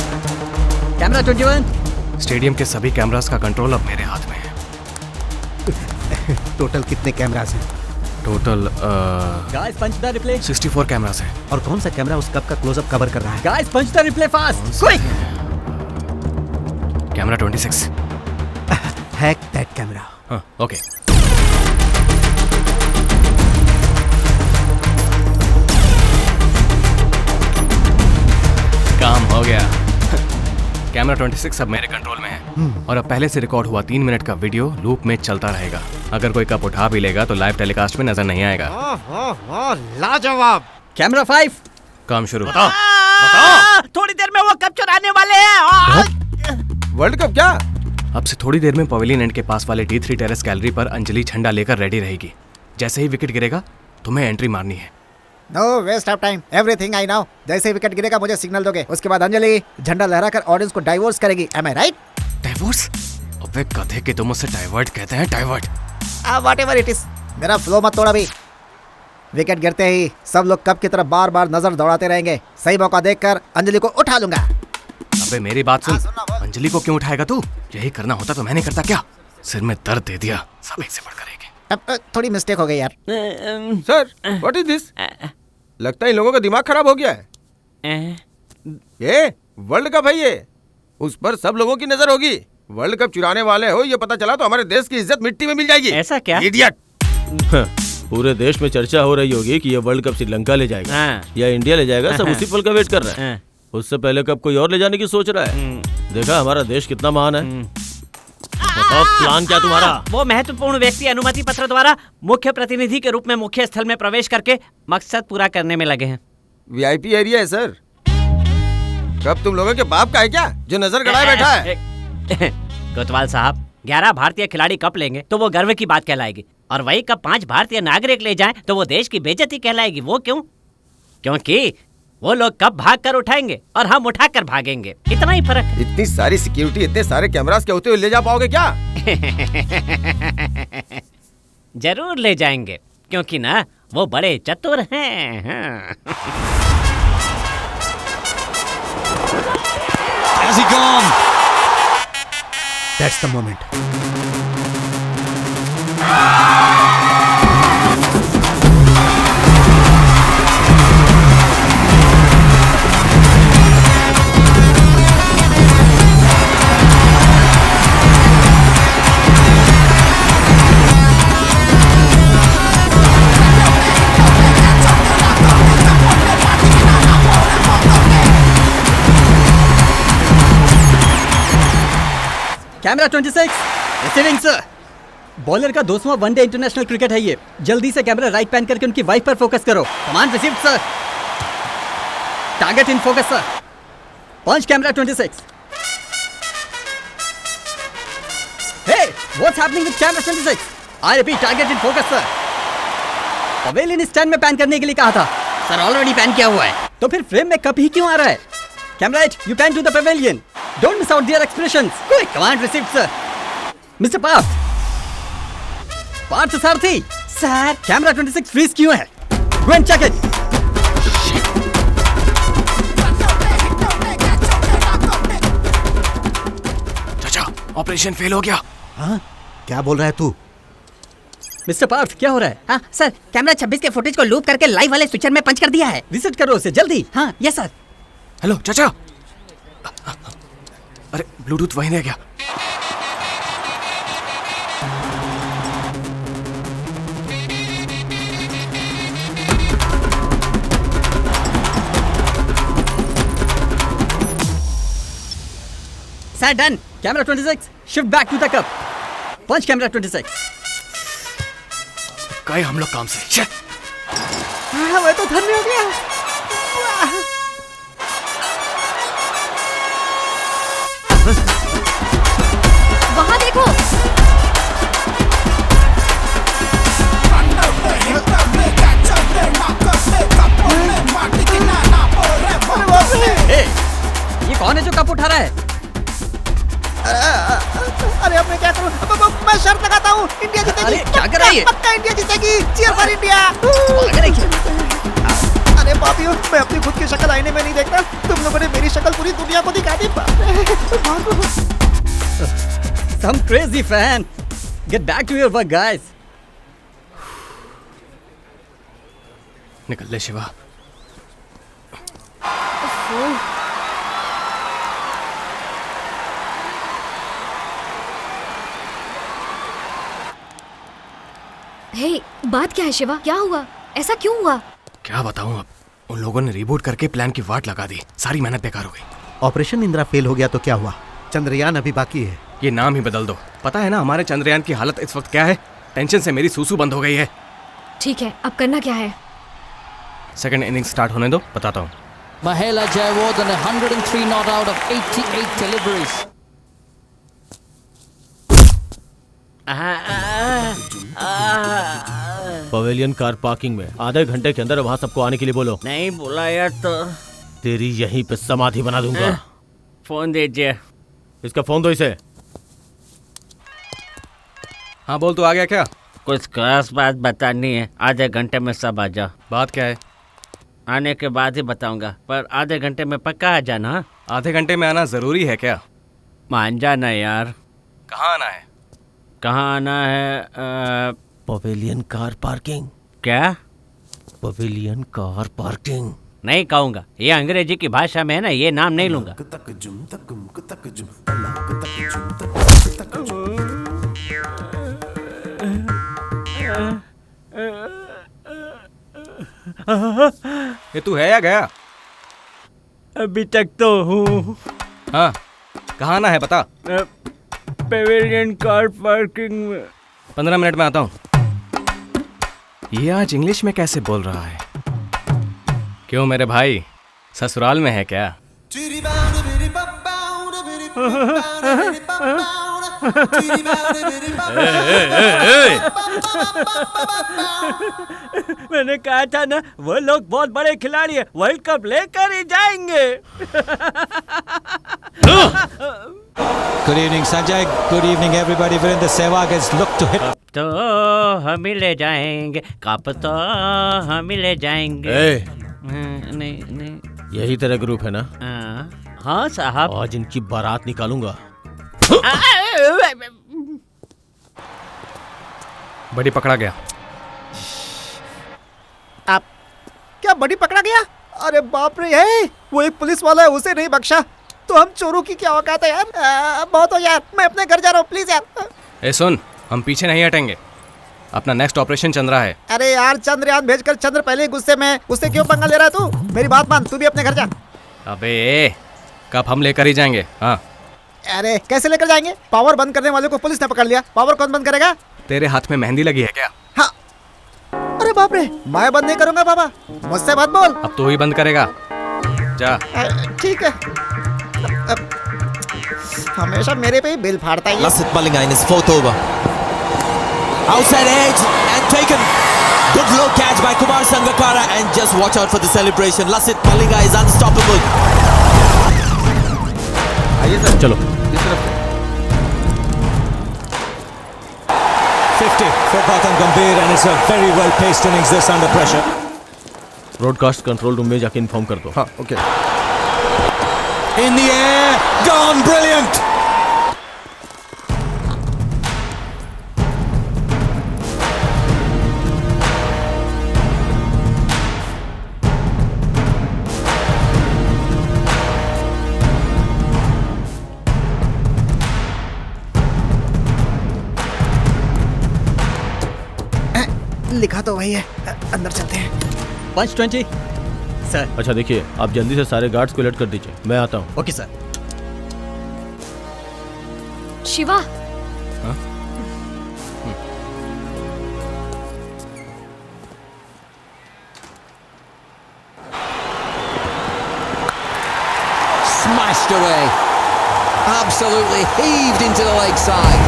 camera 21। स्टेडियम के सभी कैमरास का कंट्रोल अब मेरे हाथ में है। टोटल कितने कैमरास हैं? Total guys punch the replay. 64 cameras हैं। और कौन सा कैमरा उस कप का क्लोजअप कवर कर रहा है? Guys punch the replay fast, quick. Camera 26। Hack that camera. हाँ, ओके। काम हो गया। कैमरा 26 अब मेरे कंट्रोल में है और अब पहले से रिकॉर्ड हुआ 3 मिनट का वीडियो लूप में चलता रहेगा। अगर कोई कप उठा भी लेगा तो लाइव टेलीकास्ट में नजर नहीं आएगा। लाजवाब। कैमरा 5। काम शुरू। थोड़ी देर में वो कप चुराने वाले हैं। वर्ल्ड कप क्या? अब से थोड़ी देर में पवेलियन एंड के पास वाले D3 टेरेस गैलरी पर अंजलि झंडा लेकर रेडी रहेगी। जैसे ही विकेट गिरेगा तुम्हें एंट्री मारनी है। No waste of time, everything I know. जैसे विकेट गिरेगा मुझे सिग्नल दोगे, उसके बाद अंजलि झंडा लहराकर ऑडियंस को डाइवोर्स करेगी। Am I right? डाइवोर्स? अबे गधे के तुम मुझसे डाइवर्ट कहते हैं, डाइवर्ट। Whatever it is. मेरा फ्लो मत तोड़ा भी। विकेट गिरते ही सब लोग कप की तरफ बार बार नजर दौड़ाते रहेंगे। सही मौका देखकर अंजलि को उठा लूंगा। अबे मेरी बात सुन, अंजलि को क्यों उठाएगा तू? यही करना होता तो मैंने करता क्या? सिर में दर्द दे दिया, सब एक से बढ़कर एक। अब थोड़ी मिस्टेक हो गई यार। Sir what is this? लगता है इन लोगों का दिमाग खराब हो गया है। ये वर्ल्ड कप है, ये उस पर सब लोगों की नजर होगी। वर्ल्ड कप चुराने वाले हो ये पता चला तो हमारे देश की इज्जत मिट्टी में मिल जाएगी। ऐसा क्या? इडियट। पूरे देश में चर्चा हो रही होगी कि ये वर्ल्ड कप श्रीलंका ले जाएगा या इंडिया ले जाएगा। सब उसी पल का वेट कर रहा है। उससे पहले कप कोई और ले जाने की सोच रहा है। देखा हमारा देश कितना महान है। बताओ प्लान क्या तुम्हारा? वो महत्वपूर्ण व्यक्ति अनुमति पत्र द्वारा मुख्य प्रतिनिधि के रूप में मुख्य स्थल में प्रवेश करके मकसद पूरा करने में लगे हैं। वीआईपी एरिया है सर। कब तुम लोगों के बाप का है क्या जो नजर गड़ाए बैठा है? कोतवाल साहब, 11 भारतीय खिलाड़ी कप लेंगे तो वो गर्व की बात कहलाएगी, और वही कप 5 भारतीय नागरिक ले जाएं तो वो देश की बेइज्जती कहलाएगी। वो क्यों? क्योंकि वो लोग कप भाग कर उठाएंगे और हम उठा कर भागेंगे, इतना ही फर्क। इतनी सारी सिक्योरिटी, इतने सारे कैमरास के होते हुए ले जा पाओगे क्या? जरूर ले जाएंगे, क्योंकि ना वो बड़े चतुर हैं। Has he gone? That's the moment. Camera 26 receiving sir. Bowler का 200वां वनडे इंटरनेशनल क्रिकेट है ये। जल्दी से कैमरा राइट पैन करके उनकी वाइफ पर फोकस करो। Command received sir. Target in focus sir. Punch camera 26। Hey what's happening with camera 26? I repeat target in focus sir. Pavilion stand में पैन करने के लिए कहा था सर, ऑलरेडी पैन किया हुआ है। तो फिर फ्रेम में कप ही क्यों आ रहा है? Camera 8 you pan to the pavilion. Don't miss out their expressions. Quick, command received, sir. Mr. Parth. Parth Sarthi. Sir. Camera 26 freeze क्यों है? Go and check it. चाचा, ऑपरेशन फेल हो गया। हाँ? क्या बोल रहा है तू? मिस्टर पार्थ क्या हो रहा है? हाँ सर, कैमरा 26 के फुटेज को लूप करके लाइव वाले स्विचर में पंच कर दिया है। विजिट करो उसे जल्दी। हाँ यस सर। हेलो चाचा। अरे ब्लूटूथ वहीं रह गया। Sir done. Camera 26 shift back to the cup. Punch camera 26। गए हम लोग काम से। हाँ मैं तो धन्य हो गया। वहाँ देखो। ये कौन है जो कप उठा रहा है? अरे अब मैं क्या करूं? मैं शर्त लगाता हूँ इंडिया जीतेगी। अरे क्या कर रही है? पक्का इंडिया जीतेगी। Cheer for India. अरे बापियों, मैं अपनी खुद की शक्ल आईने में नहीं देखता। तुम लोगों ने मेरी शक्ल पूरी दुनिया को दिखा दी। Some crazy fan. Get back to your work, guys. निकल ले शिवा। हे, बात क्या है शिवा? क्या हुआ? ऐसा क्यों हुआ? क्या बताऊं अब। उन लोगों ने रिबूट करके प्लान की वाट लगा दी। सारी मेहनत बेकार हो गई। ऑपरेशन इंदिरा फेल हो गया तो क्या हुआ? चंद्रयान अभी बाकी है। ये नाम ही बदल दो। पता है ना हमारे चंद्रयान की हालत इस वक्त क्या है? टेंशन से मेरी सूसू बंद हो गई है। ठीक है, अब करना क्या है? सेकंड इनिंग स्टार्ट होने दो, बताता हूँ। Mahela Jayawardene 103 not out of 88 deliveries. Pavilion car parking में आधे घंटे के अंदर वहाँ सबको आने के लिए बोलो। नहीं बुलाया तो तेरी यहीं पे समाधि बना दूंगा। फोन दीजिए। इसका फोन दो इसे। हाँ बोल, तू आ गया क्या? कुछ खास बात बतानी है, आधे घंटे में सब आ जाओ। बात क्या है? आने के बाद ही बताऊंगा, पर आधे घंटे में पक्का आ जाना। आधे घंटे में आना जरूरी है क्या? मान जाना यार। कहाँ आना है? कहाँ आना है? Pavilion car parking. क्या? पवेलियन कार पार्किंग नहीं कहूंगा, ये अंग्रेजी की भाषा में है ना, ये नाम नहीं लूंगा। ये तू है या गया? अभी तक तो हूँ। हाँ, कहाँ आना है बता। पेविलियन कार पार्किंग में। 15 मिनट में आता हूँ। ये आज इंग्लिश में कैसे बोल रहा है? क्यों मेरे भाई, ससुराल में है क्या? मैंने कहा था ना, वो लोग बहुत बड़े खिलाड़ी है, वर्ल्ड कप लेकर ही जाएंगे। Good evening, Sanjay. Good evening, everybody. Virendra Sehwag has looked to hit. तो हम ही ले जाएंगे कप, तो हम ही ले जाएंगे। नहीं नहीं, यही तेरा ग्रुप है ना? हाँ साहब। आज इनकी बारात निकालूंगा। बड़ी पकड़ा गया। आप क्या बड़ी पकड़ा गया? अरे बाप रे, है वो एक पुलिस वाला है, उसे नहीं बख्शा तो हम चोरों की क्या औकात है यार। बहुत हो यार, मैं अपने घर जा रहा हूँ, प्लीज यार। ए सुन, हम पीछे नहीं हटेंगे, अपना नेक्स्ट ऑपरेशन चल रहा है। अरे यार, चंद्रयान भेजकर चंद्र पहले ही गुस्से में, उससे क्यों पंगा ले रहा है तू? मेरी बात मान, तू भी अपने घर जा। अबे कब हम लेकर ही जाएंगे। हाँ, अरे कैसे लेकर जाएंगे? पावर बंद करने वाले को पुलिस ने पकड़ लिया, पावर कौन बंद करेगा? तेरे हाथ में मेहंदी लगी है क्या? हाँ। अरे बाप रे, मैं बंद नहीं करूंगा बाबा, मुझसे बात बोल। अब तो ही बंद करेगा, जा। ठीक है, हमेशा मेरे पे ही बिल फाड़ता है। Lassit Malinga in his fourth over. Outside edge and taken. Good low catch by Kumar Sangakkara and just watch out for the celebration. Lassit Malinga is unstoppable. आइए सर, चलो। इस तरफ। 50 for Gautam Gambhir and it's a very well paced innings this under pressure. Broadcast control room में जाके inform कर दो। हाँ, okay. In the air, gone, brilliant. लिखा तो वही है, अंदर चलते हैं। 520 सर। अच्छा देखिए, आप जल्दी से सारे गार्ड्स को अलर्ट कर दीजिए, मैं आता हूँ। Okay sir. Shiva, Smashed away. Absolutely heaved into the leg side.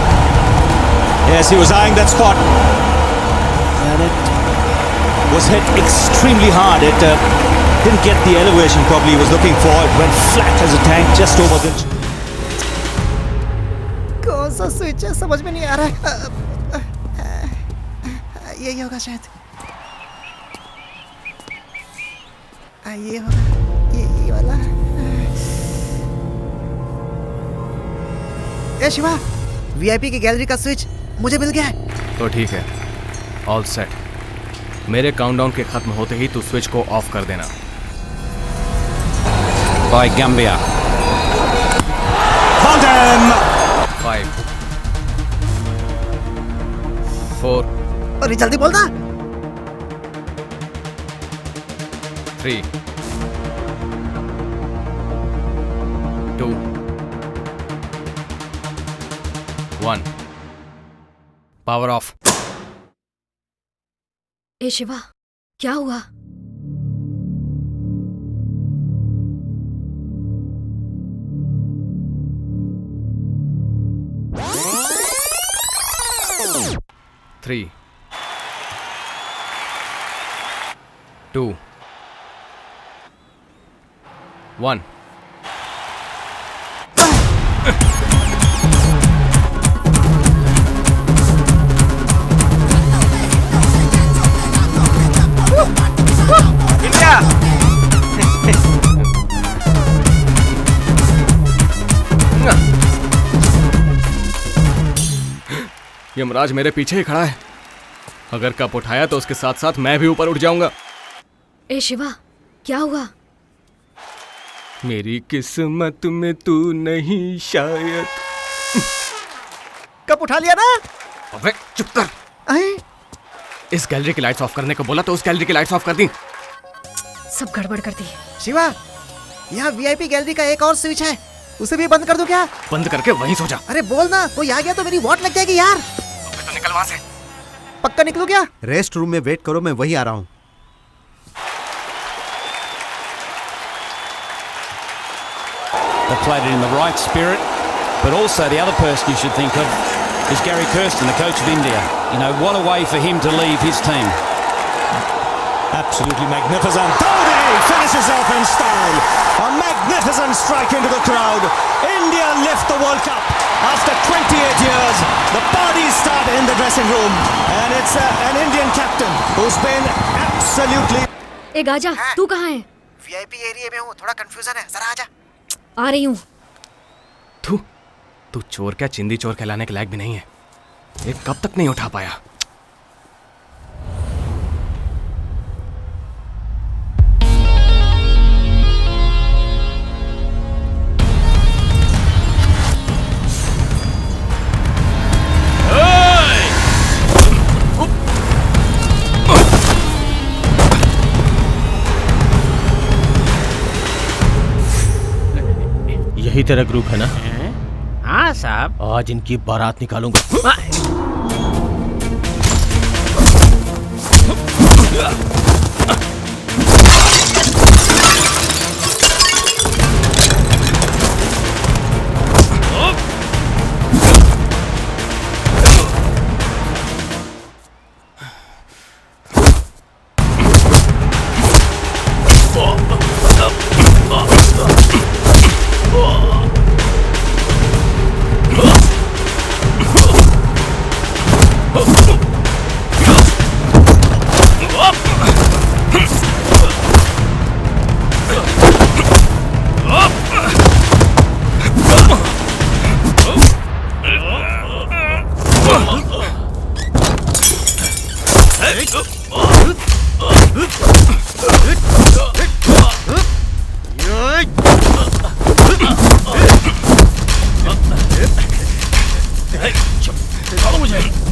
Yes, he was eyeing that spot. And it was hit extremely hard. It didn't get the elevation probably he was looking for. It went flat as a tank just over the... कौन सा switch है, समझ में नहीं आ रहा है। यही होगा शायद। ये होगा, ये वाला। ए शिवा, वीआईपी की गैलरी का स्विच मुझे मिल गया है। तो ठीक है, ऑल सेट। मेरे काउंटडाउन के खत्म होते ही तू स्विच को ऑफ कर देना। By Gambia. Fountain! 5 4 अरे जल्दी बोल ना। 3 2 1 पावर ऑफ। ए शिवा, क्या हुआ? Three, 2 1 Lassit यमराज मेरे पीछे ही खड़ा है। अगर कप उठाया तो उसके साथ साथ मैं भी ऊपर उठ जाऊंगा। ए शिवा, क्या हुआ? मेरी किस्मत में तू नहीं शायद। कप उठा लिया ना? अबे चुप कर। इस गैलरी की लाइट्स ऑफ करने को बोला तो उस गैलरी की लाइट्स ऑफ कर दी। सब गड़बड़ कर दी। शिवा, यहाँ वीआईपी गैलरी का एक और स्विच है, उसे भी बंद कर दो क्या? बंद करके वहीं सो जा। अरे बोल ना, कोई आ गया तो मेरी वॉट लग जाएगी यार। तो निकल वहाँ से। पक्का निकलू क्या? रेस्ट रूम में वेट करो, मैं वहीं आ रहा हूँ। They played it in the right spirit, but also the other person you should think of is Gary Kirsten, the coach of India. You know, what a way for him to leave his team. Absolutely magnificent. Dhoni finishes off in style. A magnificent strike into the crowd. India lift the World Cup. After 28 years, the parties start in the dressing room. And it's an Indian captain who's been absolutely... A Gaza, तू कहाँ है? VIP area में हूँ, थोड़ा confusion है, जरा आजा। आ रही हूँ। तू चोर क्या चिंदी चोर कहलाने के लायक भी नहीं है। ये कब तक नहीं उठा पाया। यही तेरा ग्रुप है ना? हाँ साहब। आज इनकी बारात निकालूंगा।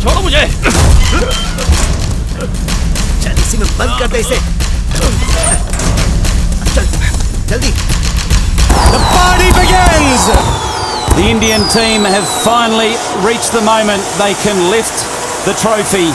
छोड़ो मुझे। चल इसी में बंद कर दे इसे। चल जल्दी। The party begins. The Indian team have finally reached the moment they can lift the trophy.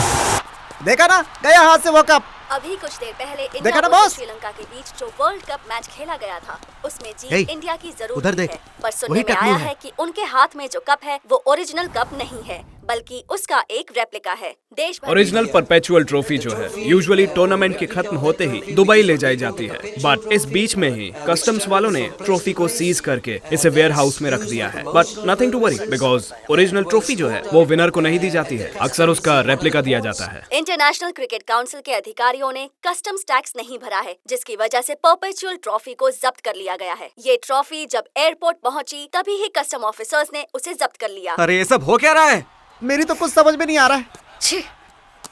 देखा ना, गया हाथ से वो कप। अभी कुछ देर पहले देखा इंडिया ना और बॉस? श्रीलंका के बीच जो वर्ल्ड कप मैच खेला गया था उसमें जीत हे, इंडिया की जरूर उधर थी देख, है, पर सुनने वही में टकलू आया है। है कि उनके हाथ में जो कप है वो ओरिजिनल कप नहीं है बल्कि उसका एक रेप्लिका है। देश भर ओरिजिनल परपेचुअल ट्रॉफी जो है यूजुअली टूर्नामेंट के खत्म होते ही दुबई ले जाई जाती है, बट इस बीच में ही कस्टम्स वालों ने ट्रॉफी को सीज करके इसे वेयर हाउस में रख दिया है। But nothing to worry because original trophy जो है वो विनर को नहीं दी जाती है, अक्सर उसका रेप्लिका दिया जाता है। इंटरनेशनल क्रिकेट काउंसिल के अधिकारियों ने कस्टम्स टैक्स नहीं भरा है, जिसकी वजह से परपेचुअल ट्रॉफी को जब्त कर लिया गया है। ये ट्रॉफी जब एयरपोर्ट पहुंची तभी ही कस्टम ऑफिसर्स ने उसे जब्त कर लिया। अरे ये सब हो क्या रहा है? मेरी तो कुछ समझ में नहीं आ रहा है। छे,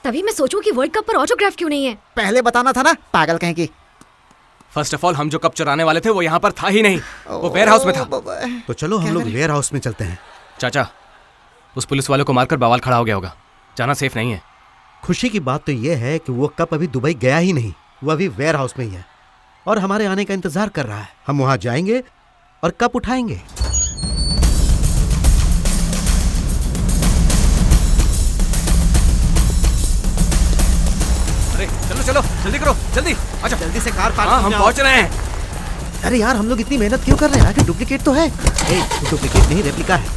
तभी मैं सोचूं कि वर्ल्ड कप पर ऑटोग्राफ क्यों नहीं है। पहले बताना था ना, पागल कहीं की। फर्स्ट ऑफ ऑल हम जो कप चुराने वाले थे वो यहाँ पर था ही नहीं, वो वेयर हाउस में था। तो चलो हम लोग वेयर हाउस में चलते हैं। चाचा, उस पुलिस वाले को मारकर बवाल खड़ा हो गया होगा, जाना सेफ नहीं है। खुशी की बात तो यह है कि वो कप अभी दुबई गया ही नहीं, वो अभी वेयर हाउस में ही है और हमारे आने का इंतजार कर रहा है। हम वहां जाएंगे और कप उठाएंगे। अरे चलो चलो जल्दी करो, जल्दी अच्छा जल्दी से कार पार्क। हाँ हम पहुंच रहे हैं। अरे यार हम लोग इतनी मेहनत क्यों कर रहे हैं? आगे डुप्लीकेट तो है। डुप्लीकेट नहीं, रेप्लिका है।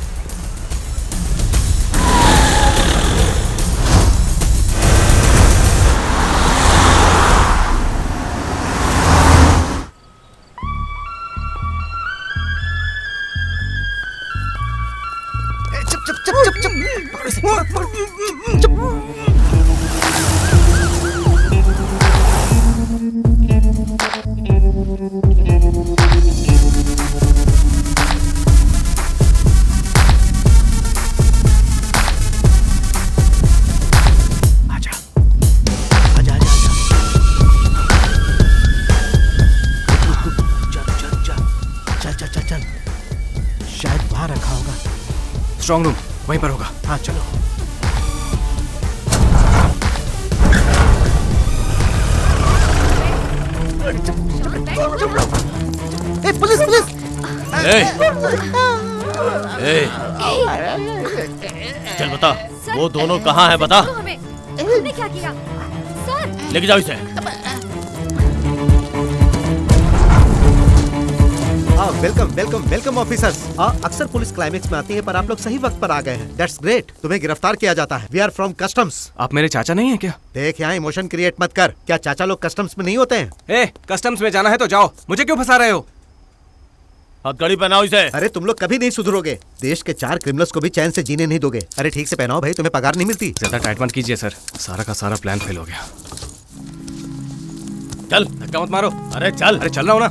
चुप चुप चुप चुप चुप पकड़ो इसे, पकड़ो, चुप। स्ट्रांग रूम वहीं पर होगा। हाँ चलो। Police police. चल बता, वो दोनों कहाँ है बता। हमने क्या किया सर? लेके जाओ इसे। Welcome welcome welcome officers. अक्सर पुलिस क्लाइमेक्स में आती है, पर आप लोग सही वक्त पर आ गए हैं। That's great. तुम्हें गिरफ्तार किया जाता है। We are from customs. आप मेरे चाचा नहीं है क्या? देख यहाँ इमोशन क्रिएट मत कर। क्या चाचा लोग कस्टम्स में नहीं होते हैं? कस्टम्स में जाना है तो जाओ, मुझे क्यों फंसा रहे हो? हथकड़ी पहनाओ इसे। अरे तुम लोग कभी नहीं सुधरोगे। देश के 4 क्रिमिनल्स को भी चैन से जीने नहीं दोगे। अरे ठीक से पहनाओ भाई, तुम्हें पगार नहीं मिलती। ज्यादा टाइट मत कीजिए सर, सारा का सारा प्लान फेल हो गया। चल धक्का मत मारो। अरे चल रहा हूँ ना।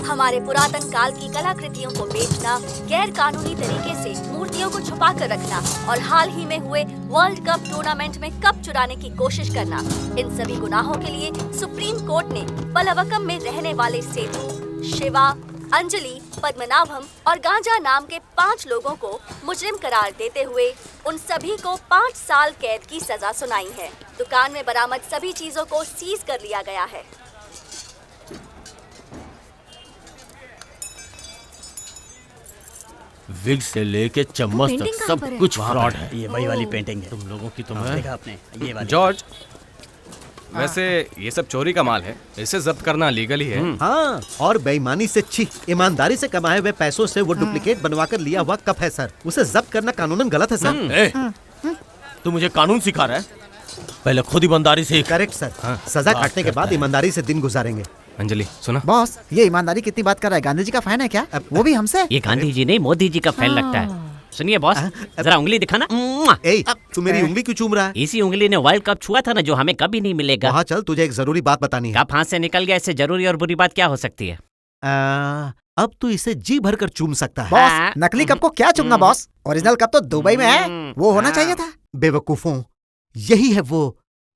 हमारे पुरातन काल की कलाकृतियों को बेचना, गैर कानूनी तरीके से मूर्तियों को छुपा कर रखना और हाल ही में हुए वर्ल्ड कप टूर्नामेंट में कप चुराने की कोशिश करना, इन सभी गुनाहों के लिए सुप्रीम कोर्ट ने पलवकम में रहने वाले सेतु, शिवा, अंजलि, पद्मनाभम और गांजा नाम के 5 लोगों को मुजरिम करार देते हुए उन सभी को 5 साल कैद की सजा सुनाई है। दुकान में बरामद सभी चीजों को सीज कर लिया गया है। विग से लेके चम्मच तक सब कुछ फ्रॉड है। ये वही वाली पेंटिंग है। तुम लोगों की देखा आपने ये वाली। जॉर्ज, वैसे ये सब चोरी का माल है, इसे जब्त करना लीगल ही है। हाँ, और बेईमानी से ईमानदारी से कमाए हुए पैसों से वो डुप्लीकेट बनवा कर लिया हुआ कप है सर। उसे जब्त करना कानूनन गलत है सर। तू मुझे कानून सिखा रहा है? पहले खुद ईमानदारी से। Correct sir. सजा काटने के बाद ईमानदारी से दिन गुजारेंगे। अंजलि सुना? बॉस, ये ईमानदारी कितनी बात कर रहा है? गांधी जी का फैन है क्या? वो भी हमसे? ये गांधी जी नहीं, मोदी जी का फैन लगता है। सुनिए बॉस, जरा उंगली दिखाना। तू मेरी उंगली क्यों चूम रहा है? इसी उंगली ने वर्ल्ड कप छुआ था ना, जो हमें कभी नहीं मिलेगा। वहाँ चल, तुझे एक जरूरी बात बतानी है। कप हाथ से निकल गया, इससे जरूरी और बुरी बात क्या हो सकती है? अब तू इसे जी भर कर चूम सकता है। बॉस, नकली कप को क्या चूमना बॉस? ओरिजिनल कप तो दुबई में है, वो होना चाहिए था। बेवकूफों, यही है वो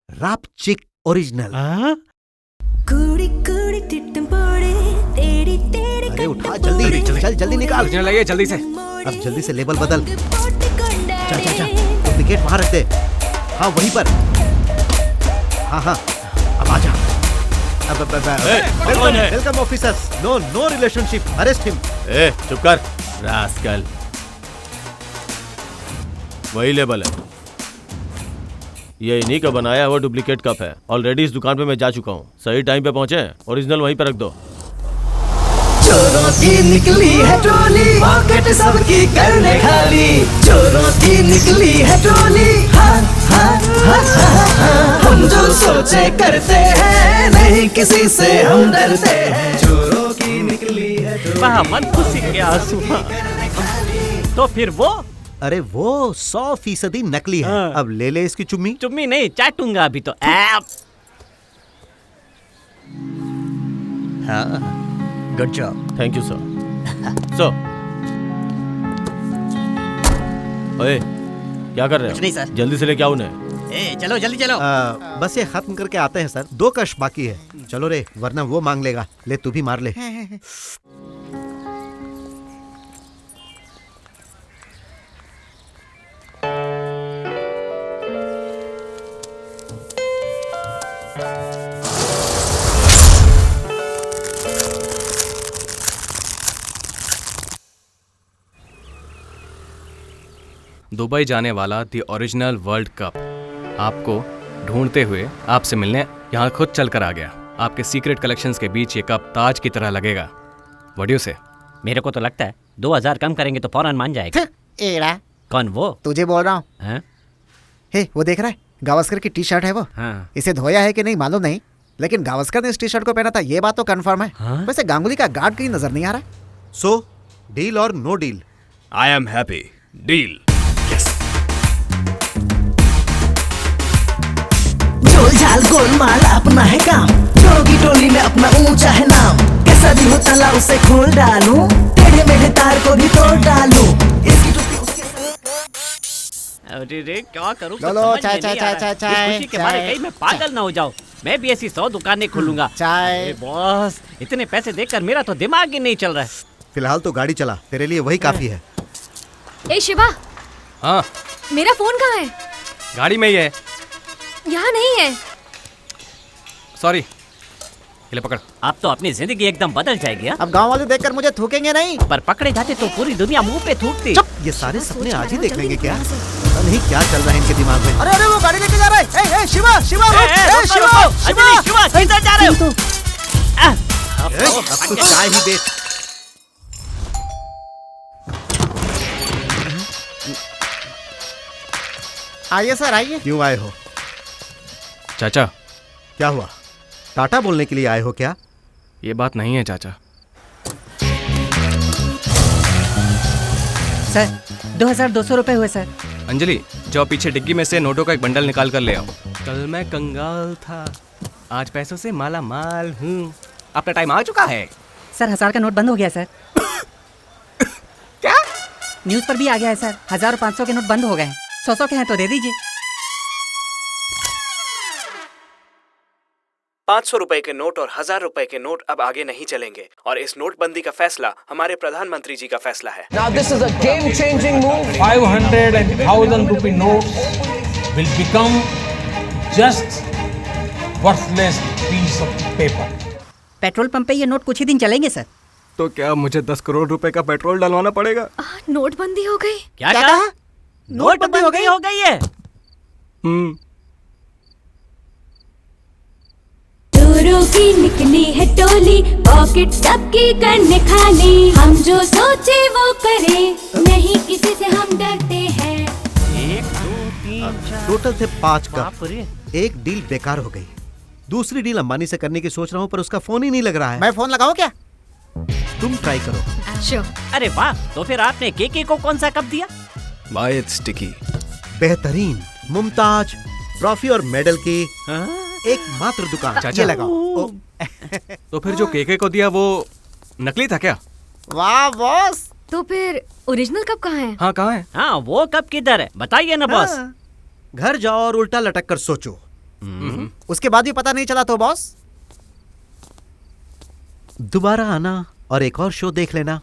रापचिक ओरिजिनल। अरे उठा जल्दी, चल जल्दी निकाल। जल्दी से। अब जल्दी से लेबल बदल। चल चल चल, डुप्लीकेट वहां रख दे। हाँ वहीं पर। हाँ अब आजा। Welcome officers. No relationship, arrest him. चुप कर रास्कल। वही लेबल है, ये इन्हीं का बनाया हुआ डुप्लीकेट कप है। ऑलरेडी इस दुकान पे मैं जा चुका हूँ। सही टाइम पे पहुँचे, ओरिजिनल वहीं पे रख दो। चोरों की निकली है टोली, पॉकेट सबकी करने खाली। चोरों की निकली है टोली, हाँ हाँ हाँ हाँ। हम जो सोचे करते हैं, नहीं किसी से हम डरते हैं। चोरों की निकली है टोली, मन खुशी के आंसू। तो फिर वो? अरे वो 100% नकली है। अब ले ले इसकी चुम्मी। चुम्मी नहीं, चाटूंगा अभी तो। Good job. Thank you sir. Sir, ओए क्या कर रहे हो? कुछ नहीं सर। जल्दी से लेके आओ उन्हें। चलो जल्दी चलो। बस ये खत्म करके आते हैं सर। 2 कश बाकी है। चलो रे, वरना वो मांग लेगा। ले तू भी मार ले। दुबई जाने वाला द ओरिजिनल वर्ल्ड कप आपको ढूंढते हुए आपसे मिलने यहाँ खुद चल कर आ गया। आपके सीक्रेट कलेक्शंस के बीच ये कप ताज की तरह लगेगा। व्हाट डू यू से? मेरे को तो लगता है 2000 कम करेंगे तो फौरन मान जाएगा। एड़ा, कौन वो? तुझे बोल रहा हूँ। हे, वो देख रहा है? गावस्कर की टी शर्ट है वो। इसे धोया है कि नहीं मालूम नहीं, लेकिन गावस्कर ने इस टी शर्ट को पहना था, ये बात तो कंफर्म है। वैसे गांगुली का गार्ड कहीं नजर नहीं आ रहा। So deal or no deal? I am happy. Deal. झोल झाल गोलमाल अपना है काम, चोरों की टोली में अपना ऊंचा है नाम। कैसा भी हो चला उसे खोल डालूं, टेढ़े मेढ़े तार को भी तोड़ डालूं। इसकी टोपी उसके अरे रे क्या करूं? लो चाय चाय चाय चाय चाय। खुशी के मारे कहीं मैं पागल ना हो जाऊं। मैं भी ऐसी 100 दुकानें खोलूंगा। चाय। बॉस, इतने पैसे देखकर मेरा तो दिमाग ही नहीं चल रहा है। फिलहाल तो गाड़ी चला, तेरे लिए वही काफी है। ए शिवा, हाँ मेरा फोन कहाँ है? गाड़ी में ही है। यहाँ नहीं है। सॉरी, ले पकड़। अब तो अपनी जिंदगी एकदम बदल जाएगी। अब गांव वाले देखकर मुझे थूकेंगे नहीं। पर पकड़े जाते तो पूरी दुनिया मुंह पे थूकती। चुप, ये सारे सपने आज ही देख लेंगे क्या? पता नहीं क्या चल रहा है इनके दिमाग में। अरे अरे वो गाड़ी लेके जा रहा है। ए शिवा शिवा शिवा शिवा किधर जा रहे हो? अब तो चाय ही दे। आइए सर आइए। क्यों आए हो? चाचा, क्या हुआ? टाटा बोलने के लिए आए हो क्या? ये बात नहीं है चाचा। सर 2200 रुपए हुए सर। अंजलि, जाओ पीछे डिग्गी में से नोटों का एक बंडल निकाल कर ले आओ। कल मैं कंगाल था, आज पैसों से माला माल हूँ। अपना टाइम आ चुका है। सर 1000 का नोट बंद हो गया सर। क्या? न्यूज़ पर भी आ गया है सर। 1000 और 500 के नोट बंद हो गए हैं। 100 के हैं तो दे दीजिए। 500 रुपए के नोट और 1000 रुपए के नोट अब आगे नहीं चलेंगे और इस नोटबंदी का फैसला हमारे प्रधानमंत्री जी का फैसला है। Now this is a game-changing move. 500 and 1000 rupee notes will become just worthless piece of paper. Petrol pump पे ये नोट कुछ ही दिन चलेंगे सर। तो क्या मुझे 10 करोड़ रुपए का पेट्रोल डलवाना पड़ेगा? नोटबंदी हो गई। क्या कहा? नोटबंदी हो गई है। चोरों की निकली है टोली, पॉकेट सबकी करने खाली। हम जो सोचे वो करे, नहीं किसी से हम डरते हैं। 1 2 3 4 टोटल थे 5 कप। एक डील बेकार हो गई। दूसरी डील अंबानी से करने की सोच रहा हूँ, पर उसका फोन ही नहीं लग रहा है। मैं फोन लगाऊं क्या? तुम ट्राई करो। श्योर। अरे वाह, तो फिर आपने केके को कौन सा कप दिया? Bye it's sticky. बेहतरीन, मुमताज, ट्रॉफी और मेडल की एक मात्र दुकान। चाचा लगाओ। तो फिर जो केके को दिया वो नकली था क्या? वाह बॉस। तो फिर ओरिजिनल कप कहाँ है? हाँ कहाँ है? हाँ वो कप किधर है बताइए ना बॉस। घर जाओ और उल्टा लटक कर सोचो। उसके बाद भी पता नहीं चला तो बॉस? दोबारा आना और एक और शो देख लेना।